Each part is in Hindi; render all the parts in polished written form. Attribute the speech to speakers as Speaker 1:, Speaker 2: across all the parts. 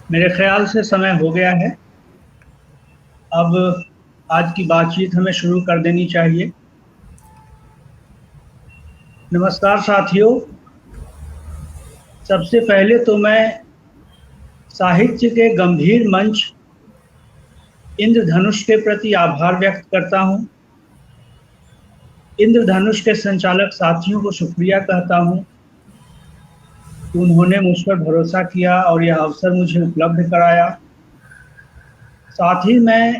Speaker 1: मेरे ख्याल से समय हो गया है। अब आज की बातचीत हमें शुरू कर देनी चाहिए। नमस्कार साथियों। सबसे पहले तो मैं साहित्य के गंभीर मंच इंद्रधनुष के प्रति आभार व्यक्त करता हूं। इंद्रधनुष के संचालक साथियों को शुक्रिया कहता हूं कि उन्होंने मुझ पर भरोसा किया और यह अवसर मुझे उपलब्ध कराया। साथ ही मैं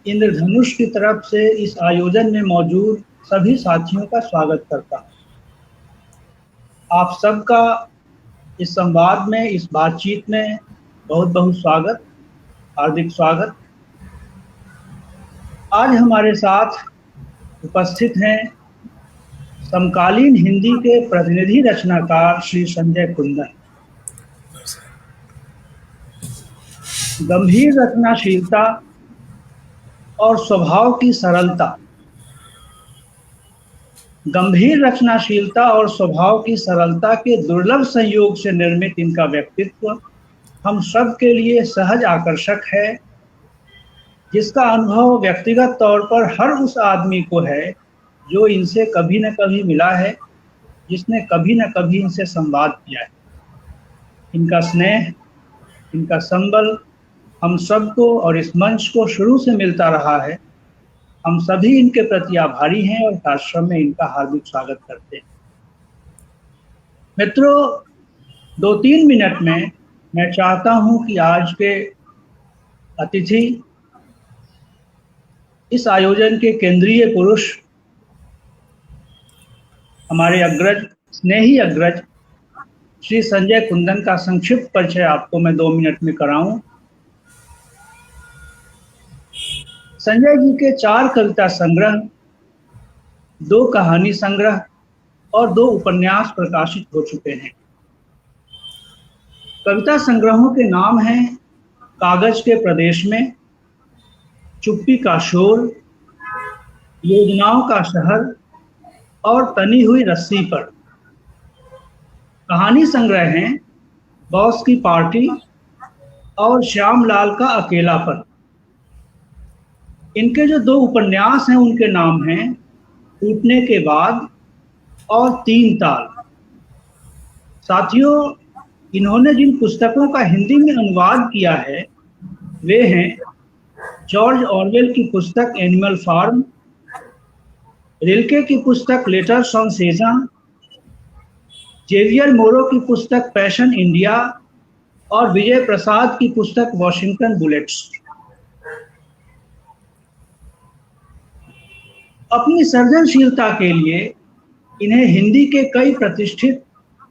Speaker 1: इंद्रधनुष की तरफ से इस आयोजन में मौजूद सभी साथियों का स्वागत करता हूं। आप सबका इस संवाद में, इस बातचीत में बहुत बहुत स्वागत, हार्दिक स्वागत। आज हमारे साथ उपस्थित हैं समकालीन हिंदी के प्रतिनिधि रचनाकार श्री संजय कुंदन। गंभीर रचनाशीलता और स्वभाव की सरलता, गंभीर रचनाशीलता और स्वभाव की सरलता के दुर्लभ संयोग से निर्मित इनका व्यक्तित्व हम सब के लिए सहज आकर्षक है, जिसका अनुभव व्यक्तिगत तौर पर हर उस आदमी को है जो इनसे कभी न कभी मिला है, जिसने कभी न कभी इनसे संवाद किया है। इनका स्नेह, इनका संबल हम सबको और इस मंच को शुरू से मिलता रहा है। हम सभी इनके प्रति आभारी हैं और आश्रम में इनका हार्दिक स्वागत करते हैं। मित्रों, 2-3 मिनट में मैं चाहता हूं कि आज के अतिथि, इस आयोजन के केंद्रीय पुरुष, हमारे अग्रज, स्नेही अग्रज श्री संजय कुंदन का संक्षिप्त परिचय आपको मैं 2 मिनट में कराऊं। संजय जी के 4 कविता संग्रह, 2 कहानी संग्रह और 2 उपन्यास प्रकाशित हो चुके हैं। कविता संग्रहों के नाम हैं कागज के प्रदेश में, चुप्पी का शोर, योजनाओं का शहर और तनी हुई रस्सी पर। कहानी संग्रह हैं बॉस की पार्टी और श्यामलाल का अकेलापन। इनके जो 2 उपन्यास हैं उनके नाम हैं टूटने के बाद और 3 ताल। साथियों, इन्होंने जिन पुस्तकों का हिंदी में अनुवाद किया है वे हैं जॉर्ज ऑरवेल की पुस्तक एनिमल फार्म, रिल्के की पुस्तक लेटर्स ऑन सेजान, जेवियर मोरो की पुस्तक पैशन इंडिया और विजय प्रसाद की पुस्तक वॉशिंगटन बुलेट्स। अपनी सर्जनशीलता के लिए इन्हें हिंदी के कई प्रतिष्ठित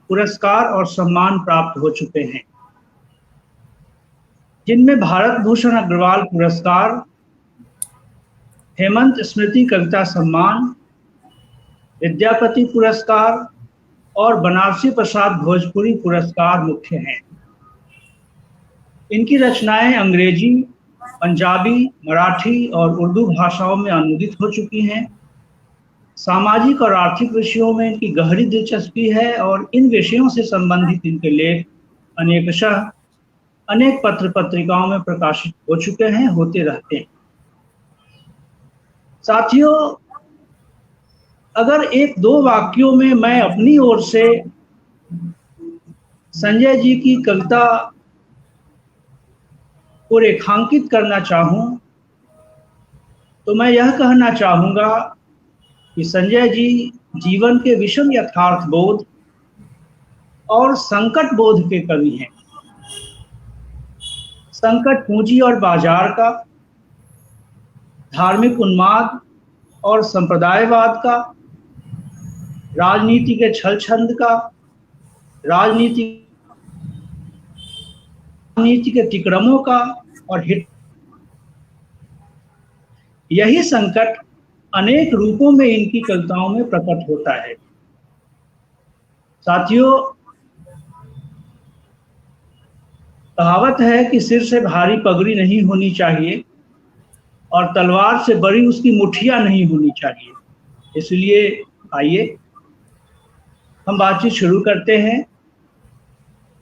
Speaker 1: पुरस्कार और सम्मान प्राप्त हो चुके हैं, जिनमें भारत भूषण अग्रवाल पुरस्कार, हेमंत स्मृति कविता सम्मान, विद्यापति पुरस्कार और बनारसी प्रसाद भोजपुरी पुरस्कार मुख्य हैं। इनकी रचनाएं अंग्रेजी, पंजाबी, मराठी और उर्दू भाषाओं में अनुदित हो चुकी हैं। सामाजिक और आर्थिक विषयों में इनकी गहरी दिलचस्पी है और इन विषयों से संबंधित इनके लेख अनेकशः अनेक पत्र पत्रिकाओं में प्रकाशित हो चुके हैं, होते रहते हैं। साथियों, अगर 1-2 वाक्यों में मैं अपनी ओर से संजय जी की कविता को रेखांकित करना चाहूं तो मैं यह कहना चाहूंगा कि संजय जी जीवन के विषम यथार्थ बोध और संकट बोध के कवि हैं। संकट पूंजी और बाजार का, धार्मिक उन्माद और संप्रदायवाद का, राजनीति के छल छंद का, राजनीति के तिक्रमों का और हित। यही संकट अनेक रूपों में इनकी कविताओं में प्रकट होता है। साथियों, कहावत है कि सिर से भारी पगड़ी नहीं होनी चाहिए और तलवार से बड़ी उसकी मुठ्ठियां नहीं होनी चाहिए। इसलिए आइए हम बातचीत शुरू करते हैं।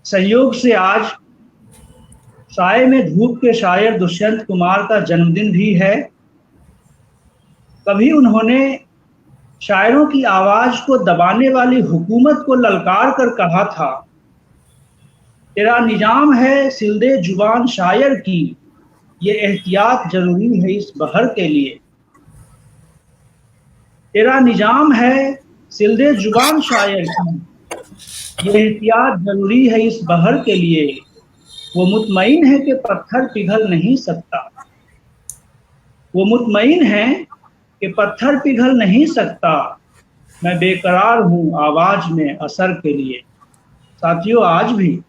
Speaker 1: संयोग से आज साए में धूप के शायर दुष्यंत कुमार का जन्मदिन भी है। कभी उन्होंने शायरों की आवाज को दबाने वाली हुकूमत को ललकार कर कहा था, तेरा निजाम है सिलदे जुबान शायर की, ये एहतियात जरूरी है इस बहर के लिए। तेरा निजाम है सिलदे जुबान शायर की, ये एहतियात जरूरी है इस बहर के लिए। वो मुतमईन है कि पत्थर पिघल नहीं सकता, वो मुतमईन है कि पत्थर पिघल नहीं सकता। मैं बेकरार हूँ आवाज में असर के लिए। साथियों, आज भी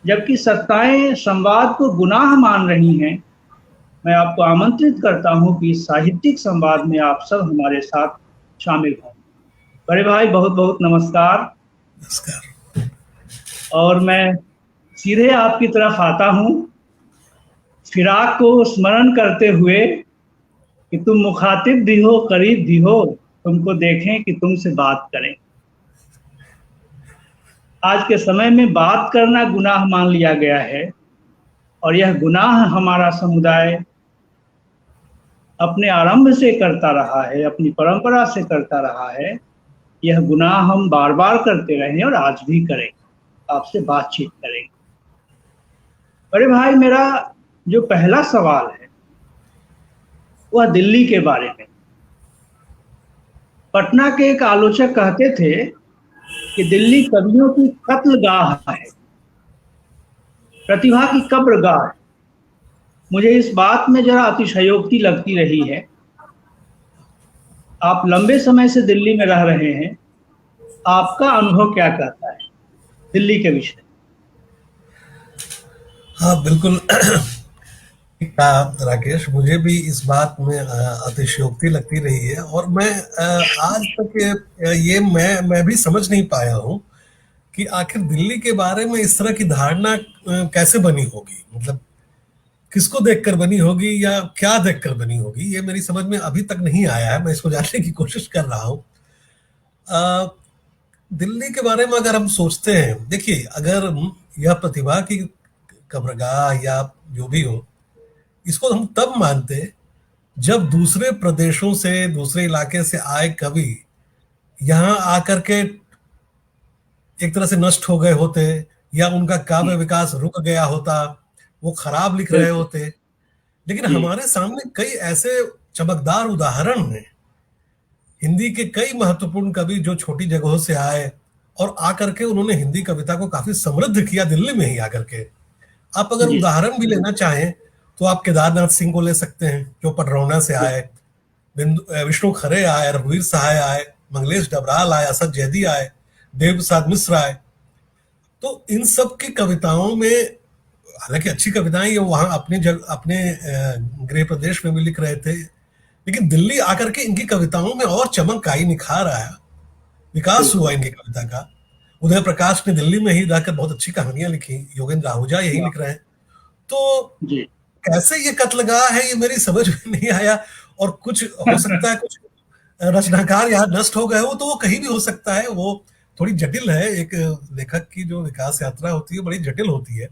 Speaker 1: जबकि सत्ताएं संवाद को गुनाह मान रही हैं, मैं आपको आमंत्रित करता हूं कि इस साहित्यिक संवाद में आप सब हमारे साथ शामिल हों। बड़े भाई, बहुत बहुत नमस्कार।
Speaker 2: नमस्कार।
Speaker 1: और मैं सीधे आपकी तरफ आता हूं, फिराक को स्मरण करते हुए कि तुम मुखातिब भी हो, करीब भी हो, तुमको देखें कि तुमसे बात करें। आज के समय में बात करना गुनाह मान लिया गया है, और यह गुनाह हमारा समुदाय अपने आरंभ से करता रहा है, अपनी परंपरा से करता रहा है। यह गुनाह हम बार बार करते रहे और आज भी करें, आपसे बातचीत करेंगे। बड़े भाई, मेरा जो पहला सवाल है वह दिल्ली के बारे में। पटना के एक आलोचक कहते थे कि दिल्ली कवियों की कत्लगाह है, प्रतिभा की कब्रगाह है। मुझे इस बात में जरा अतिशयोक्ति लगती रही है। आप लंबे समय से दिल्ली में रह रहे हैं, आपका अनुभव क्या कहता है दिल्ली के विषय?
Speaker 2: हाँ, बिल्कुल राकेश, मुझे भी इस बात में अतिशयोक्ति लगती रही है। और मैं आज तक ये मैं भी समझ नहीं पाया हूँ कि आखिर दिल्ली के बारे में इस तरह की धारणा कैसे बनी होगी। मतलब किसको देखकर बनी होगी या क्या देखकर बनी होगी, ये मेरी समझ में अभी तक नहीं आया है। मैं इसको जानने की कोशिश कर रहा हूँ। दिल्ली के बारे में अगर हम सोचते हैं, देखिए, अगर यह प्रतिभा की कब्रगाह या जो भी हो, इसको हम तब मानते जब दूसरे प्रदेशों से, दूसरे इलाके से आए कवि यहाँ आकर के एक तरह से नष्ट हो गए होते, या उनका काव्य विकास रुक गया होता, वो खराब लिख रहे होते। लेकिन हमारे सामने कई ऐसे चमकदार उदाहरण हैं। हिंदी के कई महत्वपूर्ण कवि जो छोटी जगहों से आए और आकर के उन्होंने हिंदी कविता को काफी समृद्ध किया दिल्ली में ही आकर के। आप अगर उदाहरण भी लेना चाहें तो आप केदारनाथ सिंह को ले सकते हैं, जो पडरौना से आए, विष्णु खरे आए, रघुवीर सहाय आए, मंगलेश डबराल आए, असद जैदी आए, देव प्रसाद मिश्र आए। तो इन सब की कविताओं में, हालांकि अच्छी कविताएं ये वहां अपने गृह प्रदेश में भी लिख रहे थे, लेकिन दिल्ली आकर के इनकी कविताओं में और चमक आई, निखार आया, विकास हुआ इनकी कविता का। उदय प्रकाश ने दिल्ली में ही रहकर बहुत अच्छी कहानियां लिखी, योगेंद्र आहूजा यही लिख रहे हैं। तो कैसे ये कत्लगाह है, ये मेरी समझ में नहीं आया। और कुछ हो सकता है कुछ रचनाकार यहाँ नष्ट हो गए हो, तो वो कहीं भी हो सकता है। वो थोड़ी जटिल है, एक लेखक की जो विकास यात्रा होती है बड़ी जटिल होती है।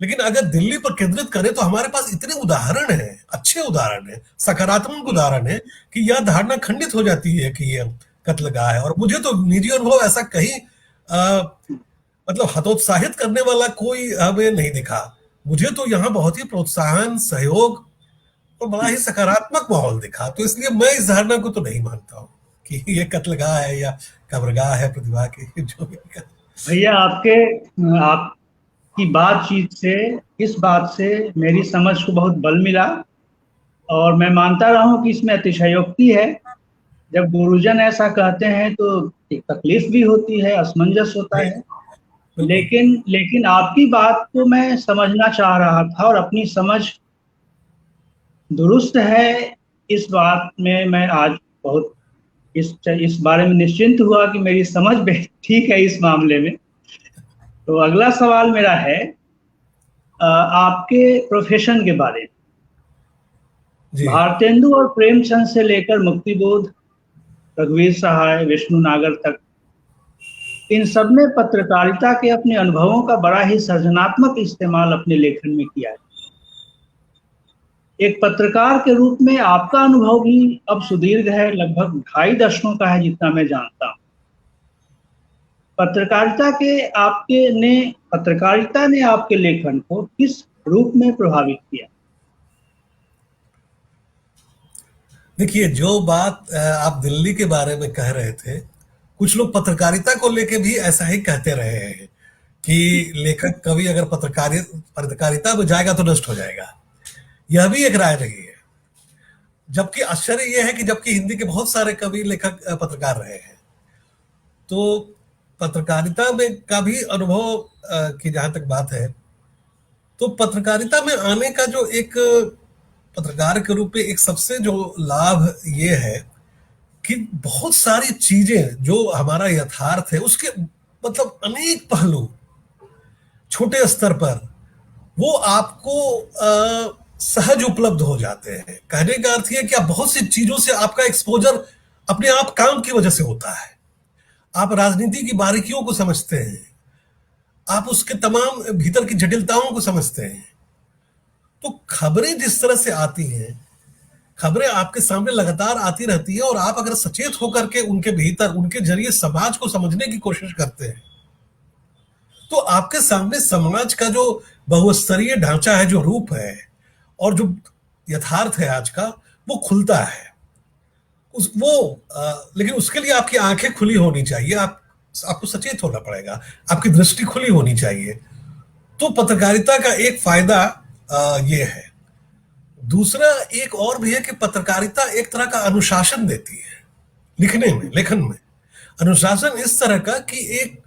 Speaker 2: लेकिन अगर दिल्ली पर केंद्रित करें तो हमारे पास इतने उदाहरण हैं, अच्छे उदाहरण हैं, सकारात्मक उदाहरण हैं, कि यह धारणा खंडित हो जाती है कि यह कत्लगाह है। और मुझे तो निजी अनुभव ऐसा कहीं मतलब हतोत्साहित करने वाला कोई हमें नहीं दिखा। मुझे तो यहाँ बहुत ही प्रोत्साहन, सहयोग और बड़ा ही सकारात्मक माहौल दिखा। तो इसलिए मैं इस धारणा को तो नहीं मानता हूँ कि ये कत्लगाह है या कब्रगाह है प्रतिभा की, जो भी।
Speaker 1: भैया, आपकी बातचीत से, इस बात से मेरी समझ को बहुत बल मिला, और मैं मानता रहा हूँ कि इसमें अतिशयोक्ति है। जब गुरुजन ऐसा कहते हैं तो एक तकलीफ भी होती है, असमंजस होता है। लेकिन आपकी बात को मैं समझना चाह रहा था, और अपनी समझ दुरुस्त है इस बात में मैं आज बहुत इस बारे में निश्चिंत हुआ कि मेरी समझ ठीक है इस मामले में। तो अगला सवाल मेरा है आपके प्रोफेशन के बारे में। भारतेंदु और प्रेमचंद से लेकर मुक्तिबोध, रघुवीर सहाय, विष्णु नागर तक इन सब में पत्रकारिता के अपने अनुभवों का बड़ा ही सृजनात्मक इस्तेमाल अपने लेखन में किया है। एक पत्रकार के रूप में आपका अनुभव भी अब सुदीर्घ है, लगभग 2.5 दशकों का है जितना मैं जानता हूँ। पत्रकारिता ने आपके लेखन को किस रूप में प्रभावित किया?
Speaker 2: देखिए, जो बात आप दिल्ली के बारे में कह रहे थे, कुछ लोग पत्रकारिता को लेके भी ऐसा ही कहते रहे हैं कि लेखक कवि अगर पत्रकारिता में जाएगा तो नष्ट हो जाएगा। यह भी एक राय रही है। जबकि आश्चर्य यह है कि जबकि हिंदी के बहुत सारे कवि लेखक पत्रकार रहे हैं, तो पत्रकारिता में का भी अनुभव की जहां तक बात है, तो पत्रकारिता में आने का जो एक पत्रकार के रूप में एक सबसे जो लाभ ये है कि बहुत सारी चीजें जो हमारा यथार्थ है उसके मतलब अनेक पहलू छोटे स्तर पर वो आपको सहज उपलब्ध हो जाते हैं। कहने का अर्थ यह कि आप बहुत सी चीजों से आपका एक्सपोजर अपने आप काम की वजह से होता है। आप राजनीति की बारीकियों को समझते हैं, आप उसके तमाम भीतर की जटिलताओं को समझते हैं। तो खबरें जिस तरह से आती हैं, खबरें आपके सामने लगातार आती रहती है और आप अगर सचेत होकर के उनके भीतर उनके जरिए समाज को समझने की कोशिश करते हैं, तो आपके सामने समाज का जो बहुस्तरीय ढांचा है, जो रूप है और जो यथार्थ है आज का, वो खुलता है। लेकिन उसके लिए आपकी आंखें खुली होनी चाहिए, आपको सचेत होना पड़ेगा, आपकी दृष्टि खुली होनी चाहिए। तो पत्रकारिता का एक फायदा ये है। दूसरा एक और भी है कि पत्रकारिता एक तरह का अनुशासन देती है लिखने में, लेखन में। अनुशासन इस तरह का कि एक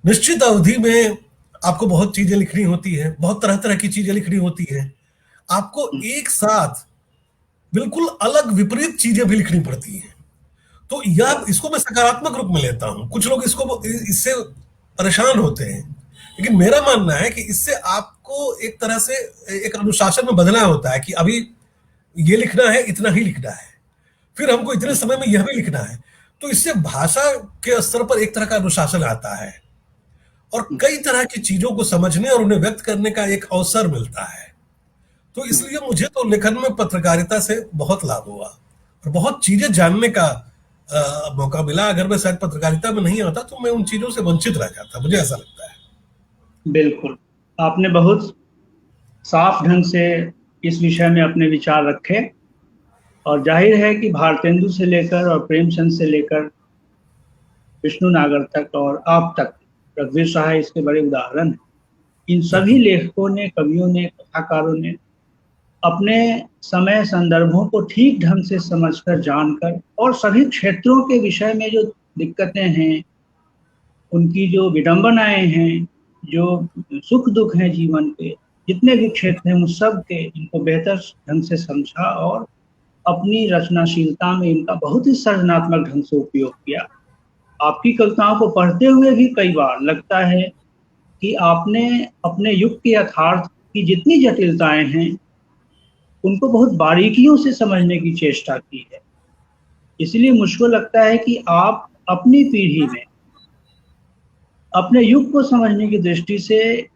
Speaker 2: निश्चित अवधि में आपको बहुत चीजें लिखनी होती है, बहुत तरह तरह की चीजें लिखनी होती है। आपको एक साथ बिल्कुल अलग विपरीत चीजें भी लिखनी पड़ती हैं। तो इसको मैं सकारात्मक रूप में लेता हूं। कुछ लोग इससे परेशान होते हैं, लेकिन मेरा मानना है कि इससे आपको एक तरह से एक अनुशासन में बदलना होता है कि अभी ये लिखना है, इतना ही लिखना है, फिर हमको इतने समय में यह भी लिखना है। तो इससे भाषा के स्तर पर एक तरह का अनुशासन आता है और कई तरह की चीजों को समझने और उन्हें व्यक्त करने का एक अवसर मिलता है। तो इसलिए मुझे तो लेखन में पत्रकारिता से बहुत लाभ हुआ और बहुत चीजें जानने का मौका मिला। अगर मैं शायद पत्रकारिता में नहीं आता तो मैं उन चीजों से वंचित रह जाता, मुझे ऐसा लगता है।
Speaker 1: बिल्कुल, आपने बहुत साफ ढंग से इस विषय में अपने विचार रखे और जाहिर है कि भारतेंदु से लेकर और प्रेमचंद से लेकर विष्णु नागर तक और आप तक, रघुवीर सहाय इसके बड़े उदाहरण हैं। इन सभी लेखकों ने, कवियों ने, कथाकारों ने अपने समय संदर्भों को ठीक ढंग से समझकर, जानकर और सभी क्षेत्रों के विषय में जो दिक्कतें हैं, उनकी जो विडंबनाएं हैं, जो सुख दुख हैं जीवन के, जितने भी क्षेत्र हैं उन सब के, इनको बेहतर ढंग से समझा और अपनी रचनाशीलता में इनका बहुत ही सृजनात्मक ढंग से उपयोग किया। आपकी कविताओं को पढ़ते हुए भी कई बार लगता है कि आपने अपने युग के यथार्थ की जितनी जटिलताएं हैं उनको बहुत बारीकियों से समझने की चेष्टा की है। इसलिए मुझको लगता है कि आप अपनी पीढ़ी में अपने युग को समझने की दृष्टि से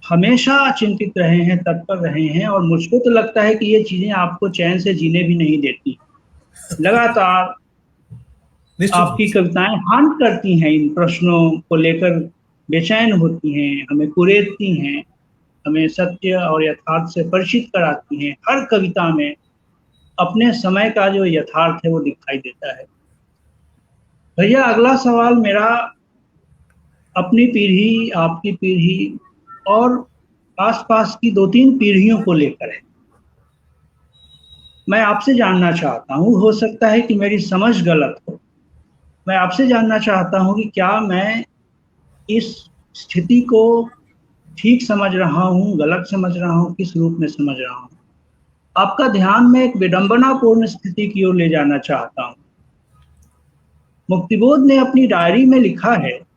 Speaker 1: हमेशा चिंतित रहे हैं, तत्पर रहे हैं और मुझको तो लगता है कि ये चीजें आपको चैन से जीने भी नहीं देती। लगातार आपकी कविताएं हांट करती हैं, इन प्रश्नों को लेकर बेचैन होती हैं, हमें कुरेदती हैं, हमें सत्य और यथार्थ से परिचित कराती हैं। हर कविता में अपने समय का जो यथार्थ है वो दिखाई देता है। भैया, अगला सवाल मेरा अपनी पीढ़ी, आपकी पीढ़ी और आसपास की 2-3 पीढ़ियों को लेकर है। मैं आपसे जानना चाहता हूँ, हो सकता है कि मेरी समझ गलत हो, मैं आपसे जानना चाहता हूँ कि क्या मैं इस स्थिति को ठीक समझ रहा हूँ, गलत समझ रहा हूँ, किस रूप में समझ रहा हूँ? आपका ध्यान मैं एक विडंबनापूर्ण स्थिति की ओर ले जाना चाहता हूँ। मुक्तिबोध ने अपनी डायरी में लिखा है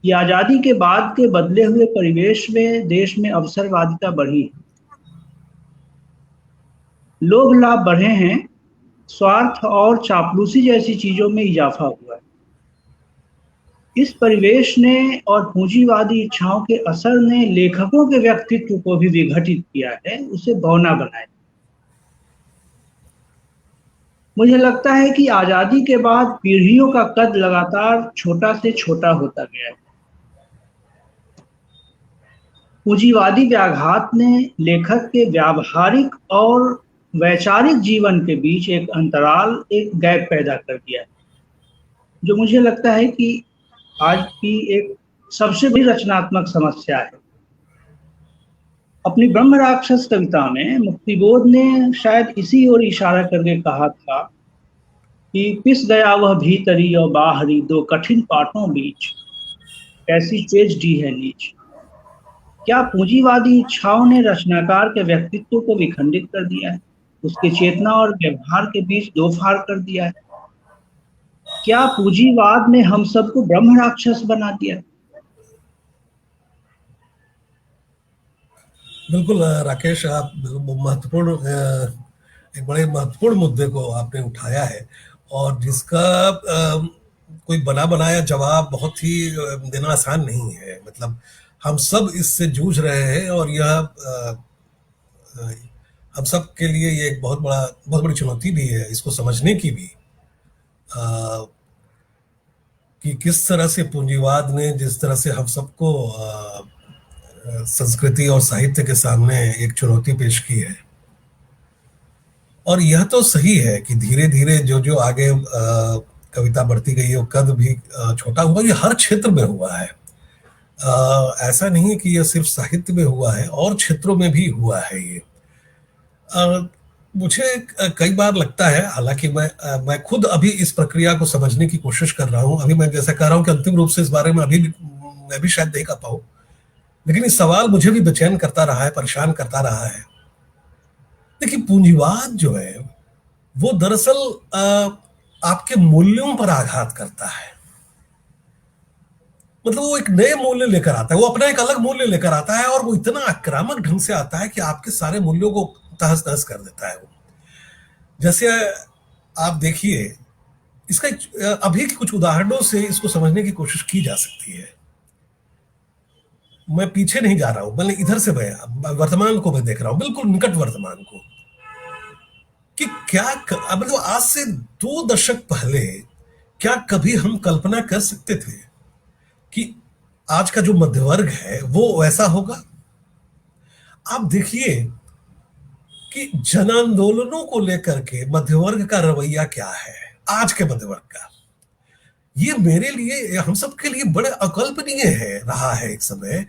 Speaker 1: कि आजादी के बाद के बदले हुए परिवेश में देश में अवसरवादिता बढ़ी है, लोभ लाभ बढ़े हैं, स्वार्थ और चापलूसी जैसी चीजों में इजाफा हुआ है। इस परिवेश ने और पूंजीवादी इच्छाओं के असर ने लेखकों के व्यक्तित्व को भी विघटित किया है, उसे बौना बनाया। मुझे लगता है कि आजादी के बाद पीढ़ियों का कद लगातार छोटा से छोटा होता गया है। पूंजीवादी व्याघात ने लेखक के व्यावहारिक और वैचारिक जीवन के बीच एक अंतराल, एक गैप पैदा कर दिया है, जो मुझे लगता है कि आज की एक सबसे बड़ी रचनात्मक समस्या है। अपनी ब्रह्म राक्षस कविता में मुक्तिबोध ने शायद इसी ओर इशारा करके कहा था कि पिस गया वह भीतरी और बाहरी दो कठिन पाटों बीच, कैसी तेज डी है नीच। क्या पूंजीवादी इच्छाओं ने रचनाकार के व्यक्तित्व को विखंडित कर दिया है, उसके चेतना और व्यवहार के बीच दो फाड़ कर दिया है? क्या पूंजीवाद ने हम सबको ब्रह्म राक्षस बना दिया?
Speaker 2: बिल्कुल राकेश, आप महत्वपूर्ण एक बड़े महत्वपूर्ण मुद्दे को आपने उठाया है, और जिसका कोई बना बनाया जवाब बहुत ही देना आसान नहीं है। मतलब हम सब इससे जूझ रहे हैं, और यह हम सब के लिए ये एक बहुत बड़ी चुनौती भी है, इसको समझने की भी, कि किस तरह से पूंजीवाद ने जिस तरह से हम सबको संस्कृति और साहित्य के सामने एक चुनौती पेश की है। और यह तो सही है कि धीरे धीरे जो जो आगे कविता बढ़ती गई है, वो कद भी छोटा हुआ। ये हर क्षेत्र में हुआ है, ऐसा नहीं है कि यह सिर्फ साहित्य में हुआ है, और क्षेत्रों में भी हुआ है ये। मुझे कई बार लगता है, हालांकि मैं खुद अभी इस प्रक्रिया को समझने की कोशिश कर रहा हूँ। अभी मैं जैसा कह रहा हूँ कि अंतिम रूप से इस बारे में अभी मैं भी शायद नहीं कर पाऊँ, लेकिन ये सवाल मुझे भी बेचैन करता रहा है, परेशान करता रहा है। देखिए, पूंजीवाद जो है वो दरअसल आपके मूल्यों पर आघात करता है। मतलब वो एक नए मूल्य लेकर आता है, वो अपना एक अलग मूल्य लेकर आता है, और वो इतना आक्रामक ढंग से आता है कि आपके सारे मूल्यों को तहस नहस कर देता है वो। जैसे आप देखिए, इसका अभी के कुछ उदाहरणों से इसको समझने की कोशिश की जा सकती है। मैं पीछे नहीं जा रहा हूं, मतलब इधर से मैं वर्तमान को मैं देख रहा हूं, बिल्कुल निकट वर्तमान को, कि क्या मतलब आज से 2 दशक पहले क्या कभी हम कल्पना कर सकते थे कि आज का जो मध्यवर्ग है वो वैसा होगा? आप देखिए कि जन आंदोलनों को लेकर के मध्यवर्ग का रवैया क्या है, आज के मध्यवर्ग का। ये मेरे लिए, हम सबके लिए बड़े अकल्पनीय है रहा है एक समय,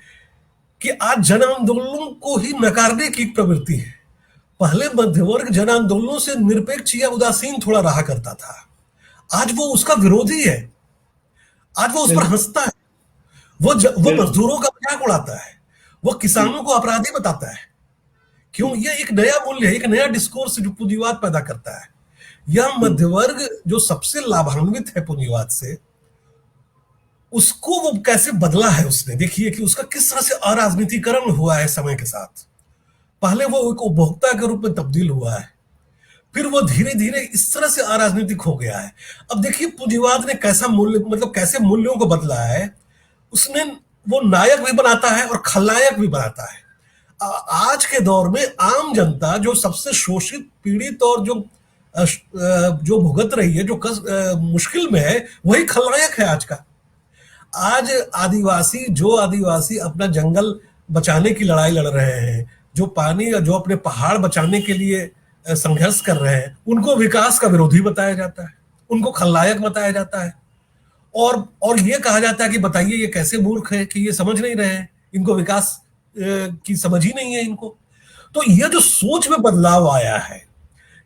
Speaker 2: कि आज जन आंदोलनों को ही नकारने की प्रवृत्ति है। पहले मध्यवर्ग जन आंदोलनों से निरपेक्ष या उदासीन थोड़ा रहा करता था, आज वो उसका विरोधी है। आज वो उस पर हंसता है, वो मजदूरों का मजाक उड़ाता है, वो किसानों को अपराधी बताता है। क्यों? ये एक नया मूल्य है, एक नया डिस्कोर्स जो पूंजीवाद पैदा करता है। यह मध्यवर्ग जो सबसे लाभान्वित है पूंजीवाद से, उसको वो कैसे बदला है उसने। देखिए कि उसका किस तरह से अराजनीतिकरण हुआ है समय के साथ। पहले वो एक उपभोक्ता के रूप में तब्दील हुआ है, फिर वो धीरे धीरे इस तरह से अराजनीतिक हो गया है। अब देखिए पूंजीवाद ने कैसा मूल्य, मतलब कैसे मूल्यों को बदला है। उसने वो नायक भी बनाता है और खलनायक भी बनाता है। आज के दौर में आम जनता जो सबसे शोषित, पीड़ित और जो भुगत रही है, जो मुश्किल में है, वही खलनायक है आज का। आज जो आदिवासी अपना जंगल बचाने की लड़ाई लड़ रहे हैं, जो पानी, जो अपने पहाड़ बचाने के लिए संघर्ष कर रहे हैं, उनको विकास का विरोधी बताया जाता है, उनको खलनायक बताया जाता है, और ये कहा जाता है कि बताइए ये कैसे मूर्ख है कि ये समझ नहीं रहे हैं, इनको विकास की समझ ही नहीं है इनको। तो यह जो सोच में बदलाव आया है,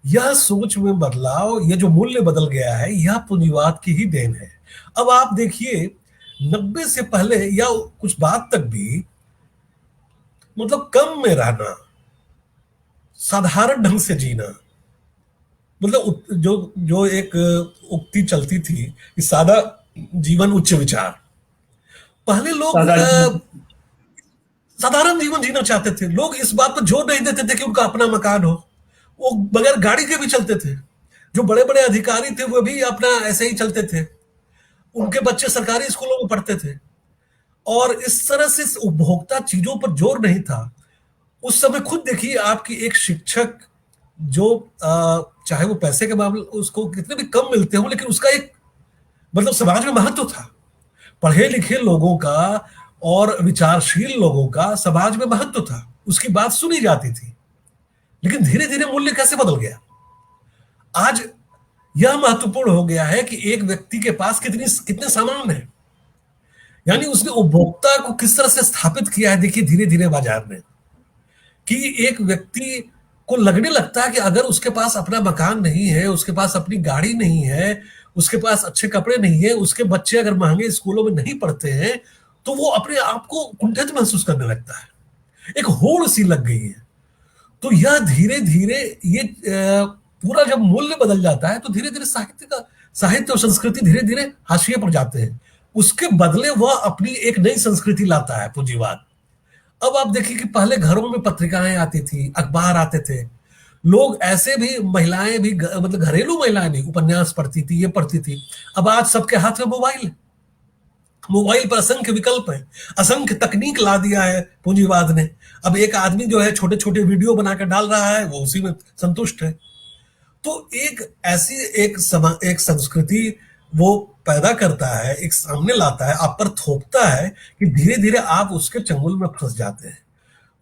Speaker 2: यह सोच में बदलाव, यह जो मूल्य बदल गया है, यह पूंजीवाद की ही देन है। अब आप देखिए 90 से पहले या कुछ बाद तक भी, मतलब कम में रहना, साधारण ढंग से जीना, मतलब जो एक उक्ति चलती थी कि सादा जीवन उच्च विचार। पहले लोग साधारण जीवन जीना चाहते थे। लोग इस बात पर जोर नहीं देते थे कि उनका अपना मकान हो। वो बगैर गाड़ी के भी चलते थे। जो बड़े बड़े अधिकारी थे वो भी अपना ऐसे ही चलते थे। उनके बच्चे सरकारी स्कूलों में पढ़ते थे, और इस तरह से इस उपभोक्ता चीजों पर जोर नहीं था। उस समय खुद देखिए आपकी एक शिक्षक जो चाहे वो पैसे के मामले उसको कितने भी कम मिलते हो, लेकिन उसका एक मतलब समाज में महत्व था। पढ़े लिखे लोगों का और विचारशील लोगों का समाज में महत्व था, उसकी बात सुनी जाती थी। लेकिन धीरे धीरे मूल्य कैसे बदल गया? आज यह महत्वपूर्ण हो गया है कि एक व्यक्ति के पास कितने सामान है, यानी उसने उपभोक्ता को किस तरह से स्थापित किया है। देखिए धीरे धीरे बाजार में कि एक व्यक्ति को लगने लगता है कि अगर उसके पास अपना मकान नहीं है, उसके पास अपनी गाड़ी नहीं है, उसके पास अच्छे कपड़े नहीं है, उसके बच्चे अगर महंगे स्कूलों में नहीं पढ़ते हैं, तो वो अपने आप को कुंठित महसूस करने लगता है। एक होड़ सी लग गई है। तो यह धीरे धीरे ये पूरा जब मूल्य बदल जाता है तो धीरे धीरे साहित्य और संस्कृति धीरे धीरे हाशिए पर जाते हैं। उसके बदले वह अपनी एक नई संस्कृति लाता है, पूंजीवाद। अब आप देखिए कि पहले घरों में पत्रिकाएं आती थी, अखबार आते थे, लोग ऐसे भी, महिलाएं भी, मतलब घरेलू महिलाएं भी उपन्यास पढ़ती थी, ये पढ़ती थी। अब आज सबके हाथ में मोबाइल है, मोबाइल पर असंख्य विकल्प है, असंख्य तकनीक ला दिया है पूंजीवाद ने। अब एक आदमी जो है छोटे छोटे वीडियो बनाकर डाल रहा है, वो उसी में संतुष्ट है। तो एक ऐसी एक संस्कृति वो पैदा करता है, एक सामने लाता है, आप पर थोपता है कि धीरे धीरे आप उसके चंगुल में फंस जाते हैं।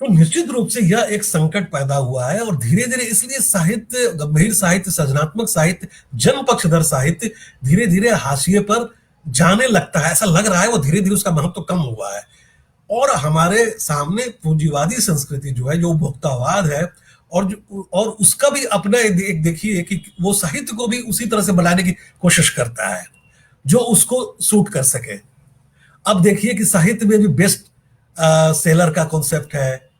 Speaker 2: तो निश्चित रूप से यह एक संकट पैदा हुआ है, और धीरे धीरे इसलिए साहित्य, गंभीर साहित्य, सृजनात्मक साहित्य, जन पक्षधर साहित्य धीरे धीरे हाशिए पर जाने लगता है। ऐसा लग रहा है वो धीरे धीरे उसका महत्व कम हुआ है, और हमारे सामने पूंजीवादी संस्कृति जो है, जो उपभोक्तावाद है, और उसका भी अपना एक देखिए कि वो साहित्य को भी उसी तरह से बनाने की कोशिश करता है जो उसको सूट कर सके। अब देखिए कि साहित्य में भी बेस्ट सेलर का कॉन्सेप्ट है,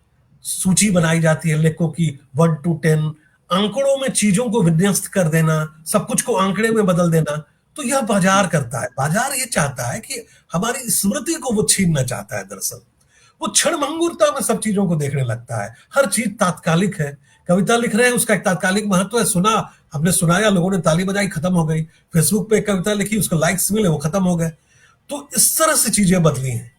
Speaker 2: सूची बनाई जाती है लेखकों की 1 to 10, आंकड़ों में चीजों को विन्यस्त कर देना, सब कुछ को आंकड़े में बदल देना। तो यह बाजार करता है। बाजार ये चाहता है कि हमारी स्मृति को वो छीनना चाहता है। दरअसल वो क्षणभंगुरता में सब चीजों को देखने लगता है। हर चीज तात्कालिक है। कविता लिख रहे हैं, उसका एक तात्कालिक महत्व है। सुना, हमने सुनाया, लोगों ने ताली बजाई, खत्म हो गई। फेसबुक पे एक कविता लिखी, उसको लाइक्स मिले, वो खत्म हो गए। तो इस तरह से चीजें बदली हैं।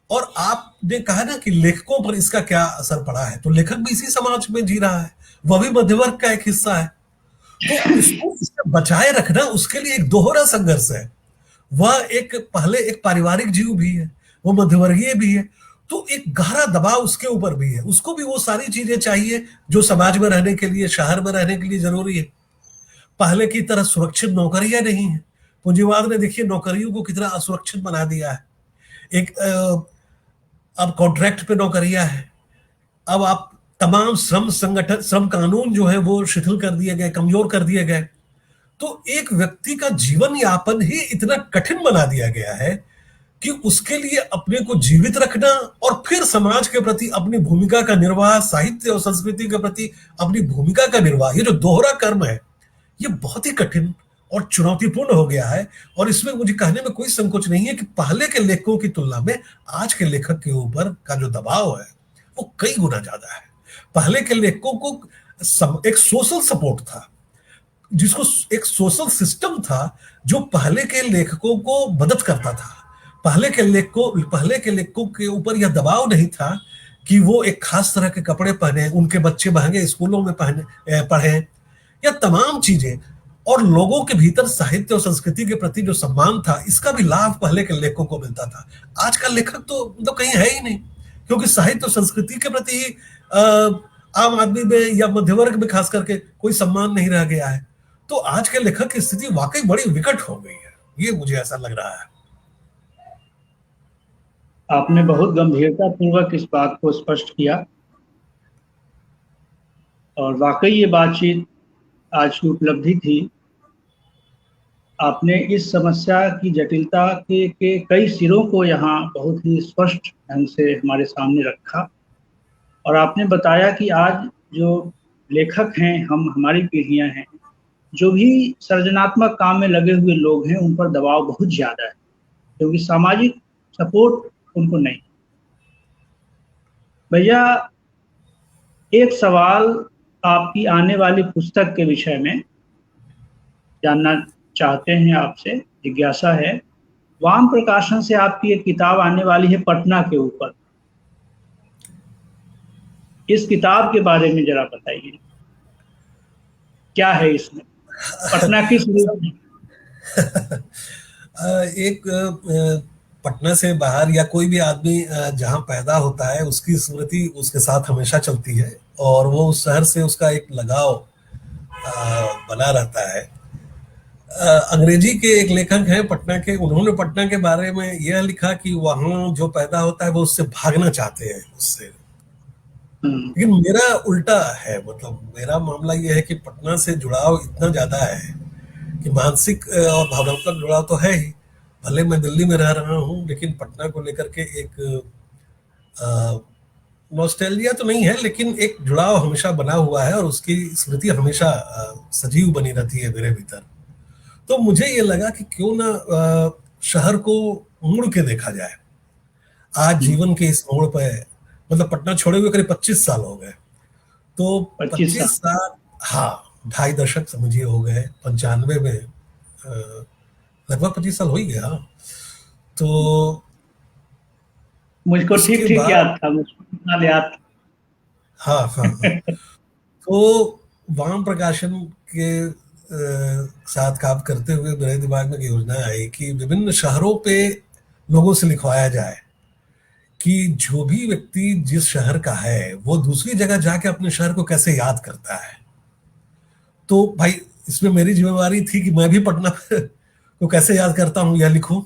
Speaker 2: और आपने कहा ना कि लेखकों पर इसका क्या असर पड़ा है, तो लेखक भी इसी समाज में जी रहा है, वह भी मध्यवर्ग का एक हिस्सा है। तो उसको इससे बचाए रखना उसके लिए एक दोहरा संघर्ष है। वह एक पहले एक पारिवारिक जीव भी है, वो मध्यवर्गीय भी है, तो एक गहरा दबाव उसके ऊपर भी है। उसको भी वो सारी चीजें चाहिए जो समाज में रहने के लिए, शहर में रहने के लिए जरूरी है। पहले की तरह सुरक्षित नौकरियां नहीं है। पूंजीवाद ने देखिए नौकरियों को कितना असुरक्षित बना दिया है। एक अब कॉन्ट्रैक्ट पे नौकरियां है। अब आप तमाम श्रम कानून जो है वो शिथिल कर दिए गए, कमजोर कर दिए गए। तो एक व्यक्ति का जीवन यापन ही इतना कठिन बना दिया गया है कि उसके लिए अपने को जीवित रखना और फिर समाज के प्रति अपनी भूमिका का निर्वाह, साहित्य और संस्कृति के प्रति अपनी भूमिका का निर्वाह, ये जो दोहरा कर्म है, ये बहुत ही कठिन और चुनौतीपूर्ण हो गया है। और इसमें मुझे कहने में कोई संकोच नहीं है कि पहले के लेखकों की तुलना में आज के लेखक के ऊपर का जो दबाव है वो कई गुना ज्यादा है। पहले के लेखकों को एक सोशल सपोर्ट था, जिसको एक सोशल सिस्टम था जो पहले के लेखकों को मदद करता था। पहले के लेखकों के ऊपर यह दबाव नहीं था कि वो एक खास तरह के कपड़े पहने, उनके बच्चे महंगे स्कूलों में पढ़े, या तमाम चीजें। और लोगों के भीतर साहित्य और संस्कृति के प्रति जो सम्मान था, इसका भी लाभ पहले के लेखकों को मिलता था। आज का लेखक तो कहीं है ही नहीं, क्योंकि साहित्य और संस्कृति के प्रति आम आदमी में या मध्यवर्ग में खास करके कोई सम्मान नहीं रह गया है। तो आज के लेखक की स्थिति वाकई बड़ी विकट हो गई है, ये मुझे ऐसा लग रहा है।
Speaker 1: आपने बहुत गंभीरता पूर्वक इस बात को स्पष्ट किया, और वाकई ये बातचीत आज की उपलब्धि थी। आपने इस समस्या की जटिलता के कई सिरों को यहाँ बहुत ही स्पष्ट ढंग से हमारे सामने रखा, और आपने बताया कि आज जो लेखक हैं, हमारी पीढ़ियाँ हैं, जो भी सृजनात्मक काम में लगे हुए लोग हैं, उन पर दबाव बहुत ज़्यादा है, क्योंकि सामाजिक सपोर्ट उनको नहीं। भैया, एक सवाल आपकी आने वाली पुस्तक के विषय में जानना चाहते हैं आपसे, जिज्ञासा है वाम प्रकाशन से आपकी एक किताब आने वाली है पटना के ऊपर। इस किताब के बारे में जरा बताइए, क्या है इसमें, पटना किस रूप में?
Speaker 2: एक पटना से बाहर या कोई भी आदमी जहाँ पैदा होता है उसकी स्मृति उसके साथ हमेशा चलती है और वो उस शहर से उसका एक लगाव बना रहता है। अंग्रेजी के एक लेखक हैं पटना के, उन्होंने पटना के बारे में यह लिखा कि वहाँ जो पैदा होता है वो उससे भागना चाहते हैं उससे। लेकिन मेरा उल्टा है, मतलब मेरा मामला यह है कि पटना से जुड़ाव इतना ज्यादा है कि मानसिक और भावनात्मक जुड़ाव तो है ही। भले मैं दिल्ली में रह रहा हूँ लेकिन पटना को लेकर के एक नॉस्टैल्जिया तो नहीं है लेकिन एक जुड़ाव हमेशा बना हुआ है और उसकी स्मृति हमेशा सजीव बनी रहती है मेरे भीतर। तो मुझे ये लगा कि क्यों ना शहर को मुड़ के देखा जाए। आज जीवन के इस मोड़ पे, मतलब पटना छोड़े हुए करीब 25 साल हो गए, तो 25 साल, हाँ 2.5 दशक समझिए हो गए। 95 में लगभग 25 साल हो ही गया। तो
Speaker 1: मुझको ठीक ठीक याद था, मुझको याद था।
Speaker 2: हाँ हाँ, हाँ। तो वाम प्रकाशन के साथ काम करते हुए मेरे दिमाग में योजना आई कि विभिन्न शहरों पे लोगों से लिखवाया जाए कि जो भी व्यक्ति जिस शहर का है वो दूसरी जगह जाके अपने शहर को कैसे याद करता है। तो भाई इसमें मेरी जिम्मेवारी थी कि मैं भी पटना को कैसे याद करता हूं यह लिखूं।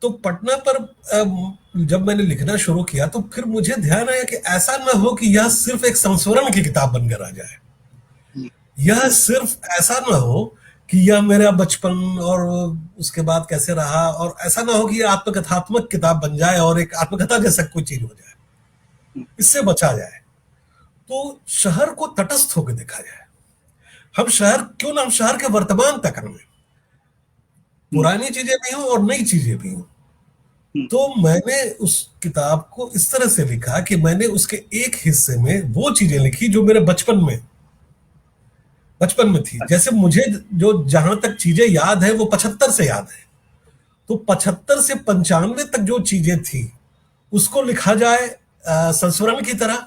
Speaker 2: तो पटना पर जब मैंने लिखना शुरू किया तो फिर मुझे ध्यान आया कि ऐसा ना हो कि यह सिर्फ एक संस्मरण की किताब बनकर आ जाए। यह सिर्फ ऐसा ना हो कि यह मेरा बचपन और उसके बाद कैसे रहा, और ऐसा ना हो कि यह आत्मकथात्मक किताब बन जाए और एक आत्मकथा जैसा कोई चीज हो जाए। इससे बचा जाए तो शहर को तटस्थ होकर देखा जाए। हम शहर क्यों ना, हम शहर के वर्तमान तक हमें पुरानी चीजें भी हों और नई चीजें भी हों। तो मैंने उस किताब को इस तरह से लिखा कि मैंने उसके एक हिस्से में वो चीजें लिखी जो मेरे बचपन में थी। जैसे मुझे जो जहां तक चीजें याद है वो 75 से याद है, तो 75 से 95 तक जो चीजें थी उसको लिखा जाए संस्मरण की तरह।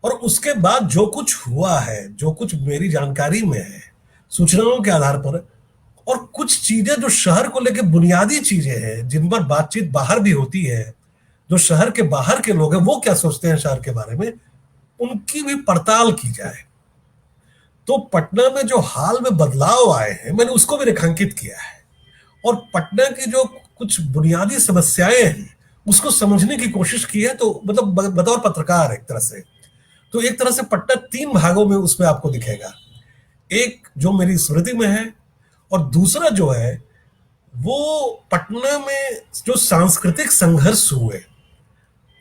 Speaker 2: और उसके बाद जो कुछ हुआ है, जो कुछ मेरी जानकारी में है सूचनाओं के आधार पर, और कुछ चीजें जो शहर को लेकर बुनियादी चीजें हैं जिन पर बातचीत बाहर भी होती है, जो शहर के बाहर के लोग हैं वो क्या सोचते हैं शहर के बारे में, उनकी भी पड़ताल की जाए। तो पटना में जो हाल में बदलाव आए हैं मैंने उसको भी रेखांकित किया है, और पटना की जो कुछ बुनियादी समस्याएं हैं उसको समझने की कोशिश की है। तो मतलब बतौर पत्रकार एक तरह से, तो एक तरह से पटना 3 भागों में उसमें आपको दिखेगा। एक जो मेरी स्मृति में है, और दूसरा जो है वो पटना में जो सांस्कृतिक संघर्ष हुए